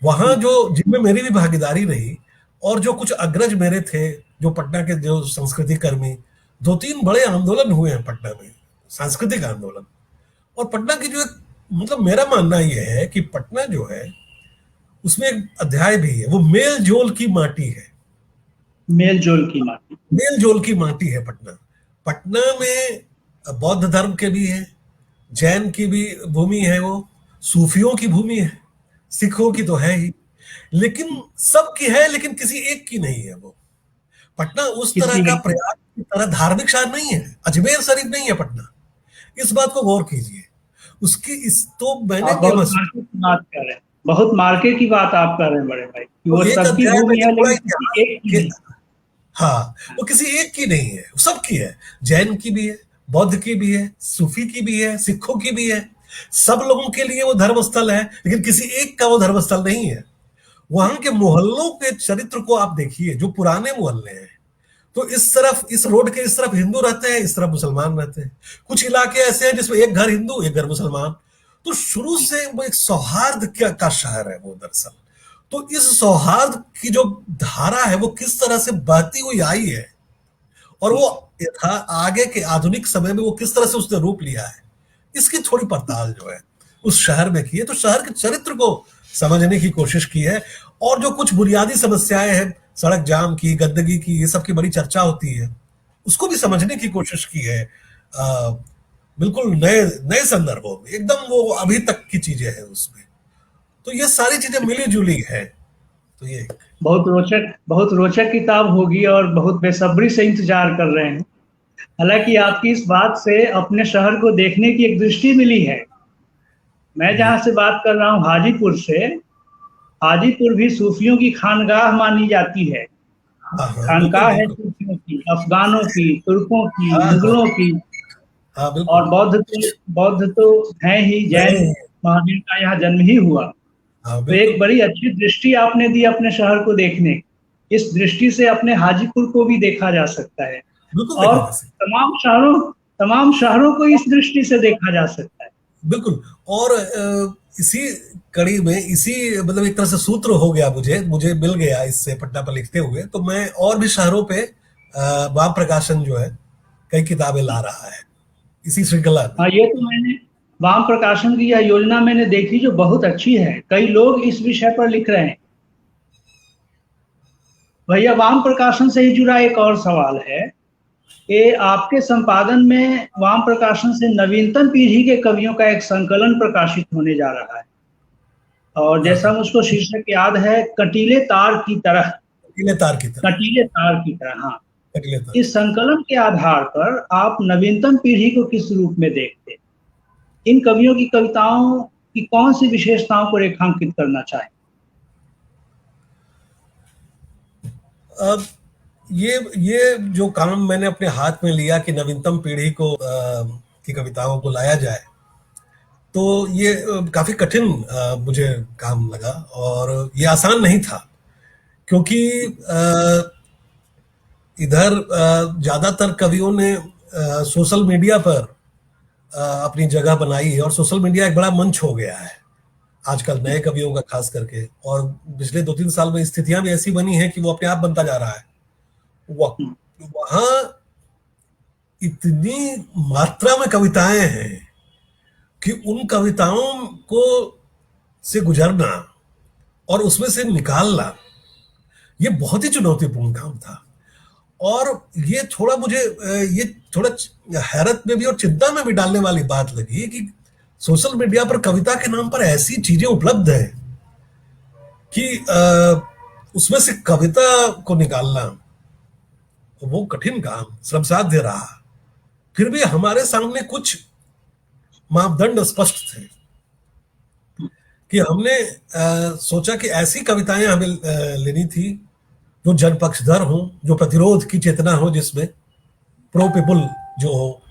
Speaker 2: वहां जो जिनमें मेरी भी भागीदारी रही, और जो कुछ अग्रज मेरे थे जो पटना के जो संस्कृति कर्मी, 2-3 बड़े आंदोलन हुए हैं पटना में, सांस्कृतिक आंदोलन। और पटना की जो एक, मतलब मेरा मानना यह है कि पटना जो है उसमें एक अध्याय भी है, वो मेल जोल की माटी है।
Speaker 1: मेल जोल की माटी,
Speaker 2: मेल जोल की माटी है पटना। पटना में बौद्ध धर्म के भी है, जैन की भी भूमि है, वो सूफियों की भूमि है, सिखों की तो है ही, लेकिन सबकी है, लेकिन किसी एक की नहीं है वो। पटना उस तरह का प्रयाग की तरह धार्मिक शहर नहीं है, अजमेर शरीफ नहीं है पटना। इस बात को गौर कीजिए। उसकी इस तो मैंने
Speaker 1: बहुत मार्के की बात आप कर रहे हैं बड़े भाई, वो सबकी भूमि है लेकिन किसी एक की नहीं।
Speaker 2: हाँ, वो किसी एक की नहीं है, सबकी है। जैन की भी है, बौद्ध की भी है, सूफी की भी है, सिखों की भी है। सब लोगों के लिए वो धर्म स्थल है, लेकिन किसी एक का वो धर्म स्थल नहीं है। वहां के मोहल्लों के चरित्र को आप देखिए, जो पुराने मोहल्ले हैं, तो इस तरफ, इस रोड के इस तरफ हिंदू रहते हैं, इस तरफ मुसलमान रहते हैं। कुछ इलाके ऐसे हैं जिसमें एक घर हिंदू एक घर मुसलमान। तो शुरू से वो एक सौहार्द का शहर है वो दरअसल। तो इस सौहार्द की जो धारा है वो किस तरह से बहती हुई आई है, और वो आगे के आधुनिक समय में वो किस तरह से उसने रूप लिया है, इसकी थोड़ी पड़ताल जो है उस शहर में की है। तो शहर के चरित्र को समझने की कोशिश की है, और जो कुछ बुनियादी समस्याएं हैं, सड़क जाम की, गंदगी की, ये सब की बड़ी चर्चा होती है, उसको भी समझने की कोशिश की है। बिल्कुल नए नए संदर्भों में, एकदम वो अभी तक की चीजें हैं उसमें। तो ये सारी चीजें मिली जुली है। तो ये
Speaker 1: बहुत रोचक किताब होगी और बहुत बेसब्री से इंतजार कर रहे हैं। हालांकि आपकी इस बात से अपने शहर को देखने की एक दृष्टि मिली है। मैं
Speaker 2: जी।
Speaker 1: जहाँ से बात कर रहा हूँ हाजीपुर से, हाजीपुर भी सूफियों की खानगाह मानी जाती है।
Speaker 2: हाँ हाँ, बिल्कुल
Speaker 1: खानकाह है
Speaker 2: बिल्कुल।
Speaker 1: सूफियों की, अफगानों की, तुर्कों की,
Speaker 2: हाँ हाँ
Speaker 1: मुगलों की।
Speaker 2: हाँ,
Speaker 1: और
Speaker 2: बिल्कुल।
Speaker 1: बौद्ध तो हैं ही, जैन
Speaker 2: नहीं।
Speaker 1: महावीर का यहाँ जन्म ही हुआ।
Speaker 2: हाँ
Speaker 1: तो एक
Speaker 2: बिल्कुल
Speaker 1: बड़ी अच्छी दृष्टि आपने दी अपने शहर को देखने की। इस दृष्टि से अपने हाजीपुर को भी देखा जा सकता है।
Speaker 2: बिल्कुल
Speaker 1: और
Speaker 2: देखा जा सकता
Speaker 1: तमाम शहरों को इस दृष्टि से देखा जा सकता है।
Speaker 2: है। बिल्कुल। और इसी कड़ी में, इसी मतलब एक तरह से सूत्र हो गया, मुझे मुझे मिल गया इससे पट्टा पर लिखते हुए, तो मैं और भी शहरों पे वाम प्रकाशन जो है कई किताबें ला रहा है इसी श्रृंखला में।
Speaker 1: हाँ, ये तो मैंने वाम प्रकाशन की यह योजना मैंने देखी जो बहुत अच्छी है। कई लोग इस विषय पर लिख रहे हैं। भैया, वाम प्रकाशन से ही जुड़ा एक और सवाल है कि आपके संपादन में वाम प्रकाशन से नवीनतम पीढ़ी के कवियों का एक संकलन प्रकाशित होने जा रहा है। और
Speaker 2: हाँ
Speaker 1: जैसा
Speaker 2: हाँ,
Speaker 1: मुझको शीर्षक याद है, कटीले तार की तरह।
Speaker 2: कटीले तार की तरह।
Speaker 1: कटीले तार की तरह, हाँ।
Speaker 2: कटीले तार
Speaker 1: इस
Speaker 2: की तरह।
Speaker 1: संकलन के आधार पर आप नवीनतम पीढ़ी को किस रूप में देखते हैं? इन कवियों की कविताओं की कौन सी विशेषताओं को रेखांकित करना चाहें?
Speaker 2: अब ये जो काम मैंने अपने हाथ में लिया कि नवीनतम पीढ़ी को की कविताओं को लाया जाए, तो ये काफी कठिन मुझे काम लगा, और ये आसान नहीं था। क्योंकि इधर ज्यादातर कवियों ने सोशल मीडिया पर अपनी जगह बनाई है, और सोशल मीडिया एक बड़ा मंच हो गया है आजकल नए कवियों का खास करके। और पिछले 2-3 साल में स्थितियां भी ऐसी बनी हैं कि वो अपने आप बनता जा रहा है। वहां इतनी मात्रा में कविताएं हैं कि उन कविताओं को से गुजरना और उसमें से निकालना, ये बहुत ही चुनौतीपूर्ण काम था। और ये थोड़ा मुझे ये थोड़ा हैरत में भी और चिंता में भी डालने वाली बात लगी कि सोशल मीडिया पर कविता के नाम पर ऐसी चीजें उपलब्ध हैं कि उसमें से कविता को निकालना वो कठिन काम, श्रमसाध्य रहा। फिर भी हमारे सामने कुछ मापदंड स्पष्ट थे कि हमने सोचा कि ऐसी कविताएं हमें लेनी थी जो जनपक्षधर हो, जो प्रतिरोध की चेतना हो, जिसमें प्रो पीपुल जो हो।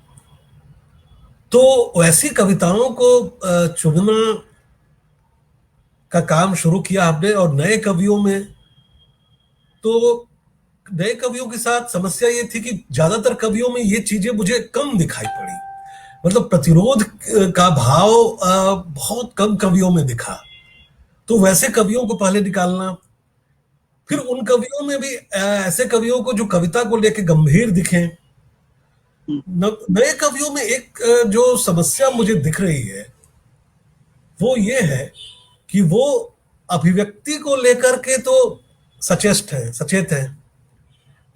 Speaker 2: तो वैसी कविताओं को चुनना का काम शुरू किया हमने। और तो नए कवियों के साथ समस्या ये थी कि ज्यादातर कवियों में ये चीजें मुझे कम दिखाई पड़ी। मतलब प्रतिरोध का भाव बहुत कम कवियों में दिखा। तो वैसे कवियों को पहले निकालना, फिर उन कवियों में भी ऐसे कवियों को जो कविता को लेकर गंभीर दिखें। नए कवियों में एक जो समस्या मुझे दिख रही है वो ये है कि वो अभिव्यक्ति को लेकर के तो सचेत है,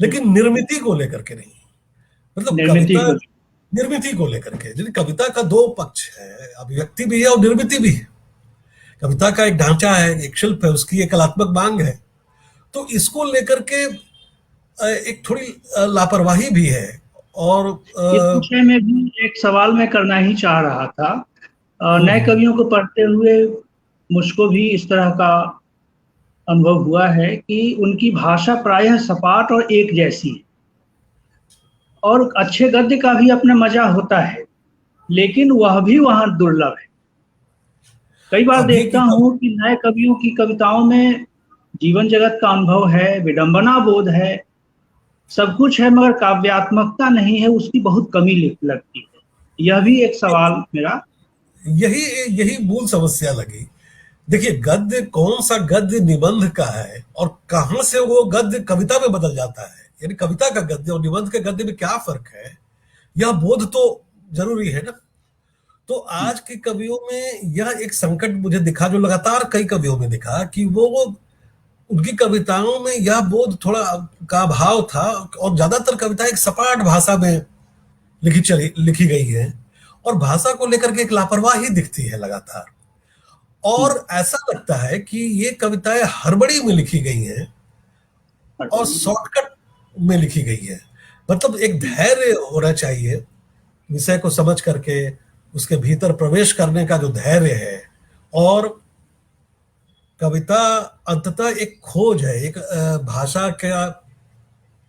Speaker 2: लेकिन निर्मिति को लेकर के नहीं। मतलब
Speaker 1: निर्मित
Speaker 2: कविता निर्मिति को लेकर के, यदि कविता का दो पक्ष है, अभिव्यक्ति भी है और निर्मिति भी है। कविता का एक ढांचा है, एक शिल्प है, उसकी एक कलात्मक मांग है। तो इसको लेकर के एक थोड़ी लापरवाही भी है। और
Speaker 1: इस विषय में भी एक सवाल मैं करना ही चाह रहा था। नए
Speaker 2: हम्म,
Speaker 1: कवियों को पढ़ते हुए मुझको भी इस तरह का अनुभव हुआ है कि उनकी भाषा प्रायः सपाट और एक जैसी है। और अच्छे गद्य का भी अपना मजा होता है, लेकिन वह भी वहाँ दुर्लभ है। कई बार
Speaker 2: अभी
Speaker 1: देखता
Speaker 2: की
Speaker 1: हूँ कि नए कवियों की कविताओं में जीवन जगत का अनुभव है, विडंबना बोध है, सब कुछ है, मगर काव्यात्मकता नहीं है, उसकी बहुत कमी लगती है। यह भी एक सवाल मेरा।
Speaker 2: यही यही मूल समस्या लगी। देखिए, गद्य कौन सा गद्य निबंध का है और कहां से वो गद्य कविता में बदल जाता है, यानी कविता का गद्य और निबंध के गद्य में क्या फर्क है, यह बोध तो जरूरी है ना। तो आज के कवियों में यह एक संकट मुझे दिखा, जो लगातार कई कवियों में दिखा, कि वो उनकी कविताओं में यह बोध थोड़ा का अभाव था। और ज्यादातर कविता एक सपाट भाषा में लिखी गई है। और भाषा को लेकर के एक लापरवाही दिखती है लगातार। और ऐसा लगता है कि ये कविताएं हड़बड़ी में लिखी गई हैं और शॉर्टकट में लिखी गई है। मतलब एक धैर्य होना चाहिए विषय को समझ करके उसके भीतर प्रवेश करने का जो धैर्य है। और कविता अंततः एक खोज है, एक भाषा का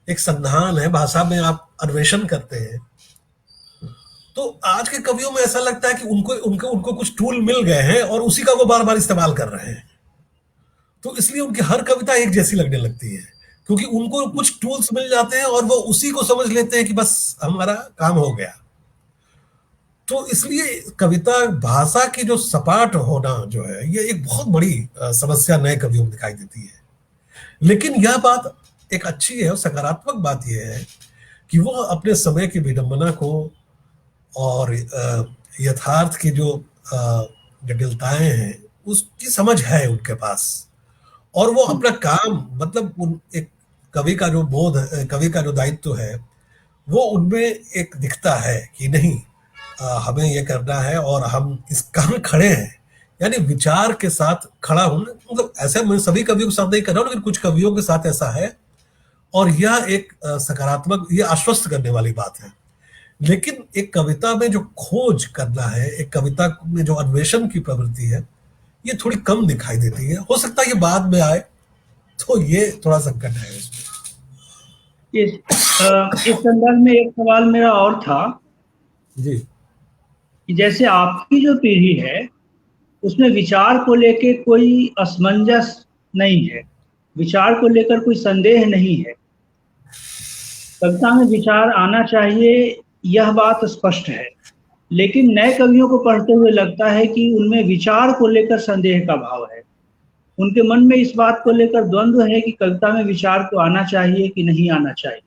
Speaker 2: एक संधान है, भाषा में आप अन्वेषण करते हैं। तो आज के कवियों में ऐसा लगता है कि उनको कुछ टूल मिल गए हैं और उसी का वो बार बार इस्तेमाल कर रहे हैं। तो इसलिए उनकी हर कविता एक जैसी लगने लगती है, क्योंकि उनको कुछ टूल्स मिल जाते हैं और वो उसी को समझ लेते हैं कि बस हमारा काम हो गया। तो इसलिए कविता भाषा की जो सपाट होना जो है, ये एक बहुत बड़ी समस्या नए कवियों में दिखाई देती है। लेकिन यह बात एक अच्छी है और सकारात्मक बात यह है कि वो अपने समय की विडंबना को और यथार्थ की जो जटिलताएं हैं उसकी समझ है उनके पास, और वो अपना काम मतलब एक कवि का जो बोध, कवि का जो दायित्व है वो उनमें एक दिखता है कि नहीं, हमें ये करना है और हम इस काम में खड़े हैं। यानी विचार के साथ खड़ा होना, मतलब ऐसे मैं सभी कवियों के साथ नहीं कर रहा हूँ, लेकिन कुछ कवियों के साथ ऐसा है और यह एक सकारात्मक, ये आश्वस्त करने वाली बात है। लेकिन एक कविता में जो खोज करना है, एक कविता में जो अन्वेषण की प्रवृत्ति है, ये थोड़ी कम दिखाई देती है। हो सकता है ये बाद में आए, तो ये थोड़ा संकट है इसमें।
Speaker 1: इस संदर्भ में एक सवाल मेरा और था
Speaker 2: जी,
Speaker 1: कि जैसे आपकी जो पीढ़ी है उसमें विचार को लेके कोई असमंजस नहीं है, विचार को लेकर कोई संदेह नहीं है, कविता में विचार आना चाहिए, यह बात स्पष्ट है। लेकिन नए कवियों को पढ़ते हुए लगता है कि उनमें विचार को लेकर संदेह का भाव है। उनके मन में इस बात को लेकर द्वंद्व है कि कविता में विचार को आना चाहिए कि नहीं आना चाहिए,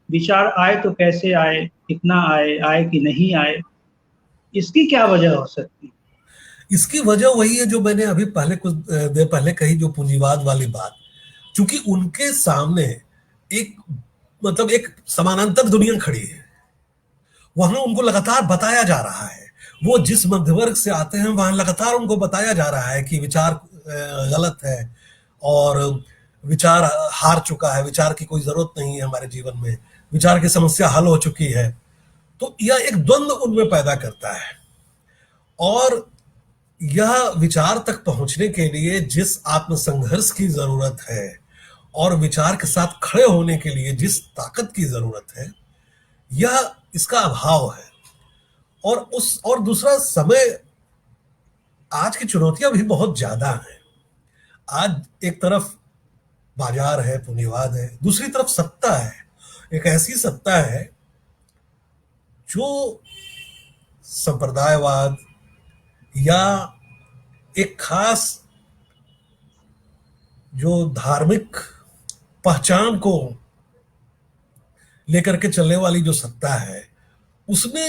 Speaker 1: विचार आए तो कैसे आए, कितना आए, आए कि नहीं आए, इसकी क्या वजह हो सकती है?
Speaker 2: इसकी वजह वही है जो मैंने अभी पहले कुछ देर पहले कही, जो पूंजीवाद वाली बात। क्योंकि उनके सामने एक मतलब एक समानांतर दुनिया खड़ी है, वहां उनको लगातार बताया जा रहा है, वो जिस मध्यवर्ग से आते हैं वहां लगातार उनको बताया जा रहा है कि विचार गलत है और विचार हार चुका है, विचार की कोई जरूरत नहीं है हमारे जीवन में, विचार की समस्या हल हो चुकी है। तो यह एक द्वंद्व उनमें पैदा करता है। और यह विचार तक पहुंचने के लिए जिस आत्मसंघर्ष की जरूरत है और विचार के साथ खड़े होने के लिए जिस ताकत की जरूरत है, यह इसका अभाव है। और दूसरा, समय, आज की चुनौतियां भी बहुत ज्यादा हैं। आज एक तरफ बाजार है, पूंजीवाद है, दूसरी तरफ सत्ता है, एक ऐसी सत्ता है जो संप्रदायवाद या एक खास जो धार्मिक पहचान को लेकर के चलने वाली जो सत्ता है, उसने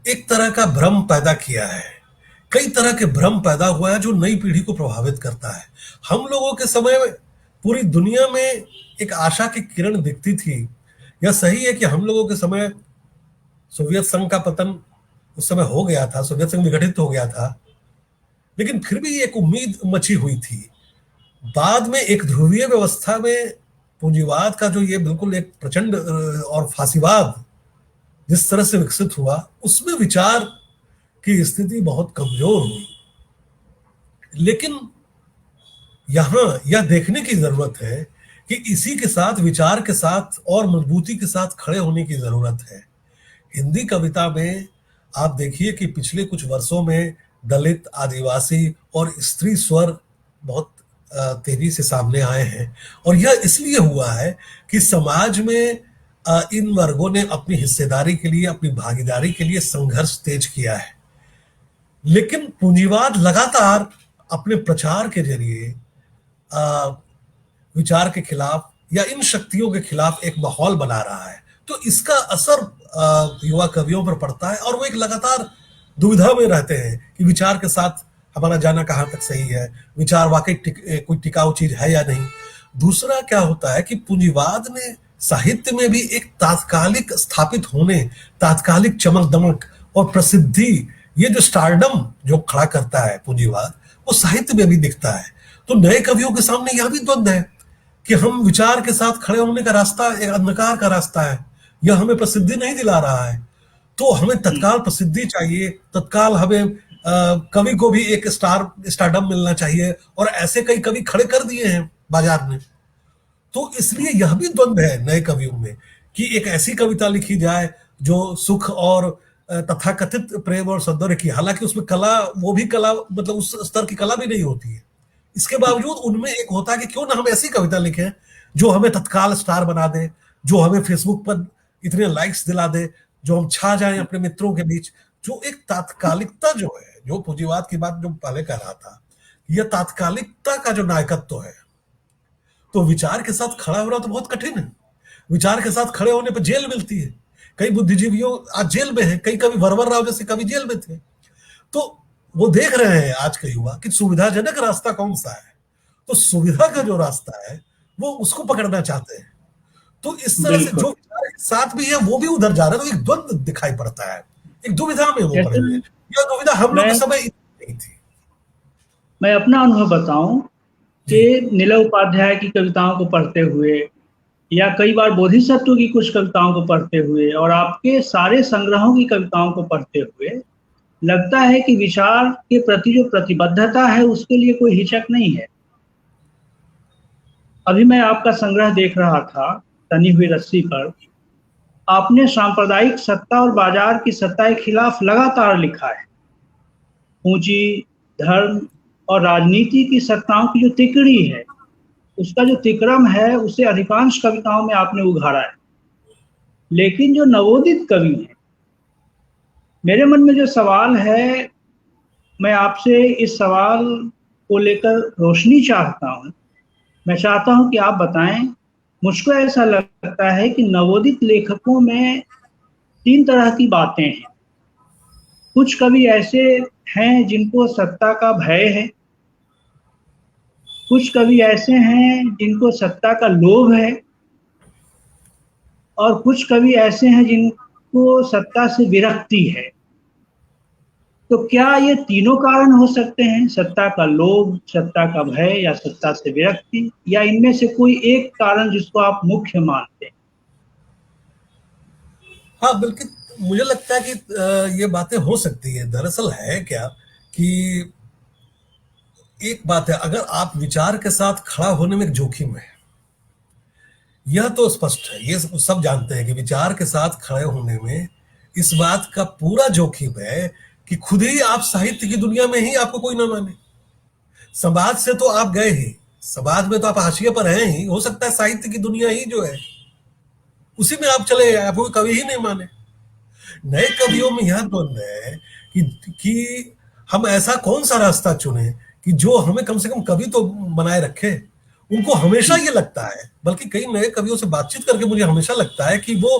Speaker 2: एक तरह का भ्रम पैदा किया है। कई तरह के भ्रम पैदा हुआ है जो नई पीढ़ी को प्रभावित करता है। हम लोगों के समय में पूरी दुनिया में एक आशा की किरण दिखती थी। यह सही है कि हम लोगों के समय सोवियत संघ का पतन उस समय हो गया था, सोवियत संघ विघटित हो गया था, लेकिन फिर भी एक उम्मीद मची हुई थी। बाद में एक ध्रुवीय व्यवस्था में पूंजीवाद का जो ये बिल्कुल एक प्रचंड और फांसीवाद जिस तरह से विकसित हुआ, उसमें विचार की स्थिति बहुत कमजोर हुई। लेकिन यहां यह देखने की जरूरत है कि इसी के साथ, विचार के साथ और मजबूती के साथ खड़े होने की जरूरत है। हिंदी कविता में आप देखिए कि पिछले कुछ वर्षों में दलित, आदिवासी और स्त्री स्वर बहुत तेजी से सामने आए हैं। और यह इसलिए हुआ है कि समाज में इन वर्गों ने अपनी हिस्सेदारी के लिए, अपनी भागीदारी के लिए संघर्ष तेज किया है। लेकिन पूंजीवाद लगातार अपने प्रचार के जरिए विचार के खिलाफ या इन शक्तियों के खिलाफ एक माहौल बना रहा है। तो इसका असर युवा कवियों पर पड़ता है और वो एक लगातार दुविधा में रहते हैं कि विचार के साथ हमारा जाना कहाँ तक सही है, विचार वाकई कोई टिकाऊ चीज है या नहीं। दूसरा क्या होता है कि पूंजीवाद ने साहित्य में भी एक तात्कालिक स्थापित होने, तात्कालिक चमक दमक और प्रसिद्धि, ये जो स्टारडम जो खड़ा करता है पूंजीवाद, वो साहित्य में भी दिखता है। तो नए कवियों के सामने यह भी द्वंद्व है कि हम विचार के साथ खड़े होने का रास्ता एक अंधकार का रास्ता है, यह हमें प्रसिद्धि नहीं दिला रहा है। तो हमें तत्काल प्रसिद्धि चाहिए, तत्काल हमें कवि को भी एक स्टारडम मिलना चाहिए, और ऐसे कई कवि खड़े कर दिए हैं बाजार ने। तो इसलिए यह भी द्वंद्व है नए कवियों में कि एक ऐसी कविता लिखी जाए जो सुख और तथाकथित प्रेम और सौंदर्य की, हालांकि उसमें कला, वो भी कला मतलब उस स्तर की कला भी नहीं होती है, इसके बावजूद उनमें एक होता है कि क्यों ना हम ऐसी कविता लिखें जो हमें तत्काल स्टार बना दे, जो हमें फेसबुक पर इतने लाइक्स दिला दे, जो हम छा जाएं अपने मित्रों के बीच। जो एक तात्कालिकता जो है, जो पूंजीवाद की बात जो पहले कह रहा था, यह तात्कालिकता का जो नायकत्व है, तो विचार के साथ खड़ा होना तो बहुत कठिन है। विचार के साथ खड़े होने पर जेल मिलती है। कई बुद्धिजीवियों आज जेल में है, कई कवि, वरवर राव जैसे कवि जेल में थे। तो वो देख रहे हैं आज के युवा कि सुविधाजनक रास्ता कौन सा है, तो सुविधा का जो रास्ता है वो उसको पकड़ना चाहते हैं। तो इस तरह से जो विचार के साथ भी है वो भी उधर जा रहा है, तो एक द्वंद्व दिखाई पड़ता है, एक दुविधा में वो पड़े हुए। यह दुविधा हम लोग के समय नहीं थी।
Speaker 1: मैं अपना अनुभव बताऊं कि नीलय उपाध्याय की कविताओं को पढ़ते हुए, या कई बार बोधिसत्व की कुछ कविताओं को पढ़ते हुए, और आपके सारे संग्रहों की कविताओं को पढ़ते हुए लगता है कि विचार के प्रति जो प्रतिबद्धता है उसके लिए कोई हिचक नहीं है। अभी मैं आपका संग्रह देख रहा था तनी हुई रस्सी पर, आपने सांप्रदायिक सत्ता और बाजार की सत्ता के खिलाफ लगातार लिखा है। पूंजी, धर्म और राजनीति की सत्ताओं की जो तिकड़ी है, उसका जो तिक्रम है, उसे अधिकांश कविताओं में आपने उघाड़ा है। लेकिन जो नवोदित कवि हैं, मेरे मन में जो सवाल है, मैं आपसे इस सवाल को लेकर रोशनी चाहता हूं। मैं चाहता हूं कि आप बताएं। मुझको ऐसा लगता है कि नवोदित लेखकों में 3 तरह की बातें हैं। कुछ कवि ऐसे हैं जिनको सत्ता का भय है, कुछ कवि ऐसे हैं जिनको सत्ता का लोभ है, और कुछ कवि ऐसे हैं जिनको सत्ता से विरक्ति है। तो क्या ये तीनों कारण हो सकते हैं, सत्ता का लोभ, सत्ता का भय या सत्ता से विरक्ति, या इनमें से कोई एक कारण जिसको आप मुख्य मानते हैं?
Speaker 2: हाँ बिल्कुल, मुझे लगता है कि ये बातें हो सकती है। दरअसल है क्या कि एक बात है, अगर आप विचार के साथ खड़ा होने में एक जोखिम है, यह तो स्पष्ट है, ये सब जानते हैं कि विचार के साथ खड़े होने में इस बात का पूरा जोखिम है कि खुद ही आप साहित्य की दुनिया में ही आपको कोई ना माने। समाज से तो आप गए ही, समाज में तो आप हाशिए पर हैं ही, हो सकता है साहित्य की दुनिया ही जो है उसी में आप चले गए, आपको कभी ही नहीं माने। नए कवियों में यह द्वंद्व है कि हम ऐसा कौन सा रास्ता चुने कि जो हमें कम से कम कवि तो बनाए रखे। उनको हमेशा ये लगता है, बल्कि कई नए कवियों से बातचीत करके मुझे हमेशा लगता है कि वो,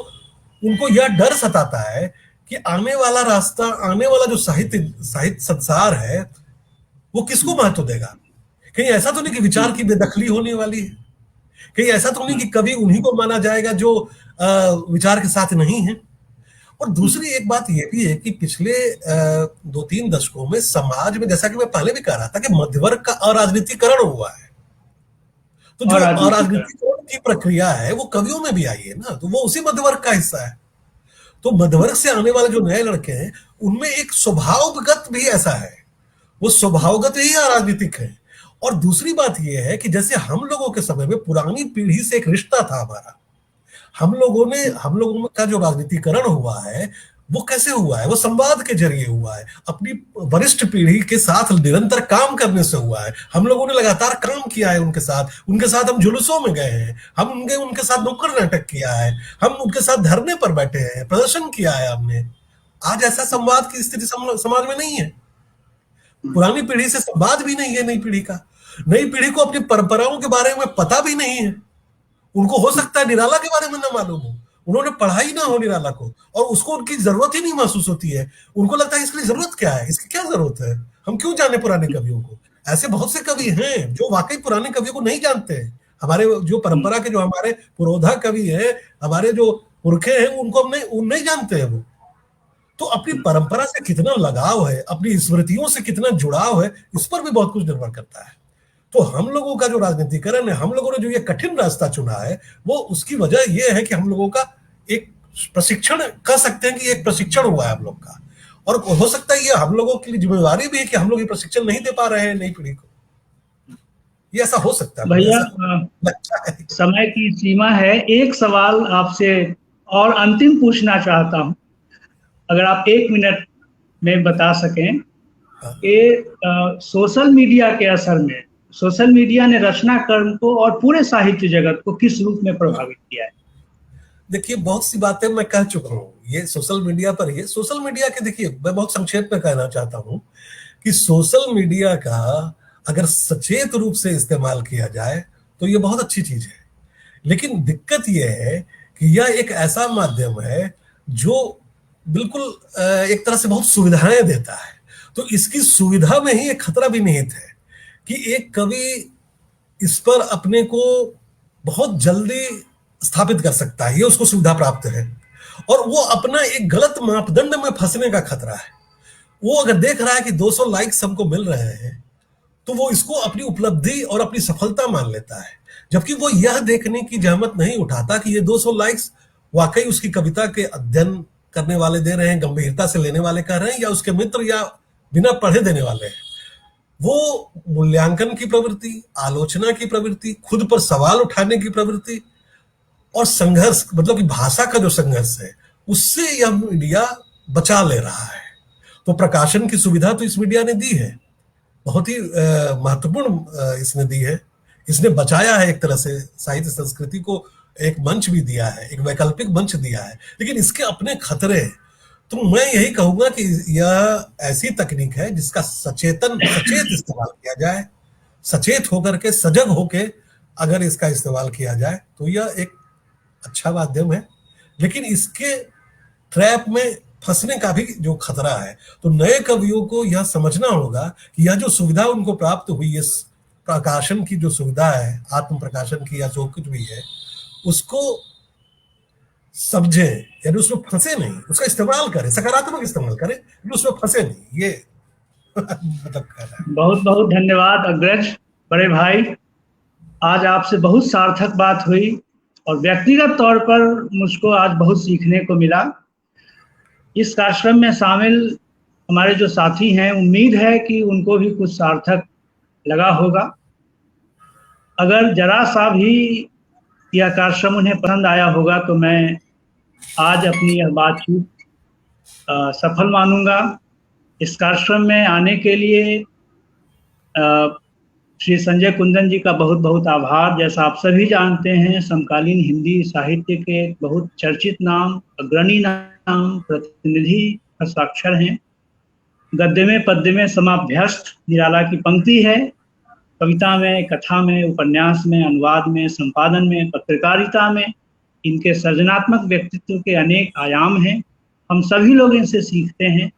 Speaker 2: उनको यह डर सताता है कि आने वाला रास्ता, आने वाला जो साहित्य संसार है, वो किसको महत्व देगा। कहीं ऐसा तो नहीं कि विचार की बेदखली होने वाली है, कहीं ऐसा तो नहीं कि कभी उन्हीं को माना जाएगा जो विचार के साथ नहीं है। और दूसरी एक बात यह भी है कि पिछले 2-3 दशकों में समाज में, जैसा कि मैं पहले भी कह रहा था, कि मध्यवर्ग का अराजनीतिकरण हुआ है। तो जो अराजनीतिकरण की प्रक्रिया है वो कवियों में भी आई है ना, तो वो उसी मध्यवर्ग का हिस्सा है। तो मध्यवर्ग से आने वाले जो नए लड़के हैं उनमें एक स्वभावगत भी ऐसा है, वो स्वभावगत ही अराजनीतिक है। और दूसरी बात यह है कि जैसे हम लोगों के समय में पुरानी पीढ़ी से एक रिश्ता था हमारा, हम लोगों का जो राजनीतिकरण हुआ है वो कैसे हुआ है, वो संवाद के जरिए हुआ है, अपनी वरिष्ठ पीढ़ी के साथ निरंतर काम करने से हुआ है। हम लोगों ने लगातार काम किया है उनके साथ हम जुलूसों में गए हैं, हम उनके साथ नुक्कड़ नाटक किया है, हम उनके साथ धरने पर बैठे हैं, प्रदर्शन किया है हमने। आज ऐसा संवाद की स्थिति समाज में नहीं है। पुरानी पीढ़ी से संवाद भी नहीं है नई पीढ़ी का। नई पीढ़ी को अपनी परंपराओं के बारे में पता भी नहीं है। उनको हो सकता है निराला के बारे में ना मालूम हो, उन्होंने पढ़ा ही ना हो निराला को, और उसको उनकी जरूरत ही नहीं महसूस होती है। उनको लगता है इसकी जरूरत क्या है, इसकी क्या जरूरत है, हम क्यों जाने पुराने कवियों को। ऐसे बहुत से कवि हैं जो वाकई पुराने कवियों को नहीं जानते हैं। हमारे जो परंपरा के, जो हमारे पुरोधा कवि हैं, हमारे जो पुरखे हैं, उनको हम नहीं जानते हैं वो। तो अपनी परंपरा से कितना लगाव है, अपनी स्मृतियों से कितना जुड़ाव है, इस पर भी बहुत कुछ निर्भर करता है। तो हम लोगों का जो राजनीतिकरण है, हम लोगों ने जो ये कठिन रास्ता चुना है, वो उसकी वजह ये है कि हम लोगों का एक प्रशिक्षण, कह सकते हैं कि एक प्रशिक्षण हुआ है हम लोग का, और हो सकता है ये हम लोगों की जिम्मेवारी भी है कि हम लोग ये प्रशिक्षण नहीं दे पा रहे हैं नई पीढ़ी को। ये ऐसा हो सकता है
Speaker 1: भैया,
Speaker 2: लगता है।
Speaker 1: समय की सीमा है, एक सवाल आपसे और अंतिम पूछना चाहता हूं, अगर आप 1 मिनट में बता सकें कि सोशल मीडिया के असर में, सोशल मीडिया ने रचना कर्म को और पूरे साहित्य जगत को किस रूप में प्रभावित किया है?
Speaker 2: देखिए, बहुत सी बातें मैं कह चुका हूँ ये सोशल मीडिया पर। ये सोशल मीडिया के, देखिए मैं बहुत संक्षेप में कहना चाहता हूँ कि सोशल मीडिया का अगर सचेत रूप से इस्तेमाल किया जाए तो ये बहुत अच्छी चीज है, लेकिन दिक्कत यह है कि यह एक ऐसा माध्यम है जो बिल्कुल एक तरह से बहुत सुविधाएं देता है। तो इसकी सुविधा में ही एक खतरा भी निहित है कि एक कवि इस पर अपने को बहुत जल्दी स्थापित कर सकता है, ये उसको सुविधा प्राप्त है, और वो अपना एक गलत मापदंड में फंसने का खतरा है। वो अगर देख रहा है कि 200 लाइक्स हमको मिल रहे हैं तो वो इसको अपनी उपलब्धि और अपनी सफलता मान लेता है, जबकि वो यह देखने की जहमत नहीं उठाता कि ये 200 लाइक्स वाकई उसकी कविता के अध्ययन करने वाले दे रहे हैं, गंभीरता से लेने वाले कर रहे हैं, या उसके मित्र या बिना पढ़े देने वाले हैं। वो मूल्यांकन की प्रवृत्ति, आलोचना की प्रवृत्ति, खुद पर सवाल उठाने की प्रवृत्ति और संघर्ष, मतलब कि भाषा का जो संघर्ष है, उससे यह मीडिया बचा ले रहा है। तो प्रकाशन की सुविधा तो इस मीडिया ने दी है, बहुत ही महत्वपूर्ण इसने दी है। इसने बचाया है एक तरह से, साहित्य संस्कृति को एक मंच भी दिया है, एक वैकल्पिक मंच दिया है, लेकिन इसके अपने खतरे हैं। तो मैं यही कहूंगा कि यह ऐसी तकनीक है जिसका सचेत इस्तेमाल किया जाए, सचेत होकर के, सजग होके अगर इसका इस्तेमाल किया जाए तो यह एक अच्छा माध्यम है, लेकिन इसके ट्रैप में फंसने का भी जो खतरा है। तो नए कवियों को यह समझना होगा कि यह जो सुविधा उनको प्राप्त हुई, इस प्रकाशन की जो सुविधा है, आत्म प्रकाशन की या जो कुछ भी है, उसको समझे, यानी उसमें फंसे नहीं, उसका इस्तेमाल करें, सकारात्मक इस्तेमाल करें, लेकिन उसमें फंसे नहीं। ये मतलब
Speaker 1: बहुत बहुत धन्यवाद अग्रज, बड़े भाई। आज आपसे बहुत सार्थक बात हुई और व्यक्तिगत तौर पर मुझको आज बहुत सीखने को मिला। इस कार्यक्रम में शामिल हमारे जो साथी हैं, उम्मीद है कि उनको भी कुछ सार्थक लगा होगा। अगर जरा सा भी यह कार्यक्रम उन्हें पसंद आया होगा तो मैं आज अपनी यह बातचीत सफल मानूंगा। इस कार्यक्रम में आने के लिए श्री संजय कुंदन जी का बहुत बहुत आभार। जैसा आप सभी जानते हैं, समकालीन हिंदी साहित्य के बहुत चर्चित नाम, अग्रणी नाम, प्रतिनिधि हस्ताक्षर हैं। गद्य में, पद्य में समाभ्यस्त निराला की पंक्ति है। कविता में, कथा में, उपन्यास में, अनुवाद में, संपादन में, पत्रकारिता में इनके सृजनात्मक व्यक्तित्व के अनेक आयाम हैं। हम सभी लोग इनसे सीखते हैं।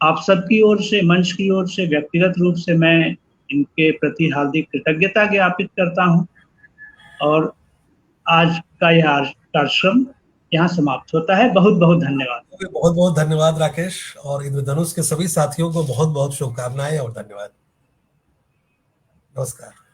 Speaker 1: आप सबकी ओर से, मंच की ओर से, व्यक्तिगत रूप से मैं इनके प्रति हार्दिक कृतज्ञता ज्ञापित करता हूं। और आज का यह कार्यक्रम यहाँ समाप्त होता है। बहुत बहुत धन्यवाद।
Speaker 2: बहुत बहुत धन्यवाद राकेश, और इंद्रधनुष के सभी साथियों को बहुत बहुत शुभकामनाएं और धन्यवाद। नमस्कार।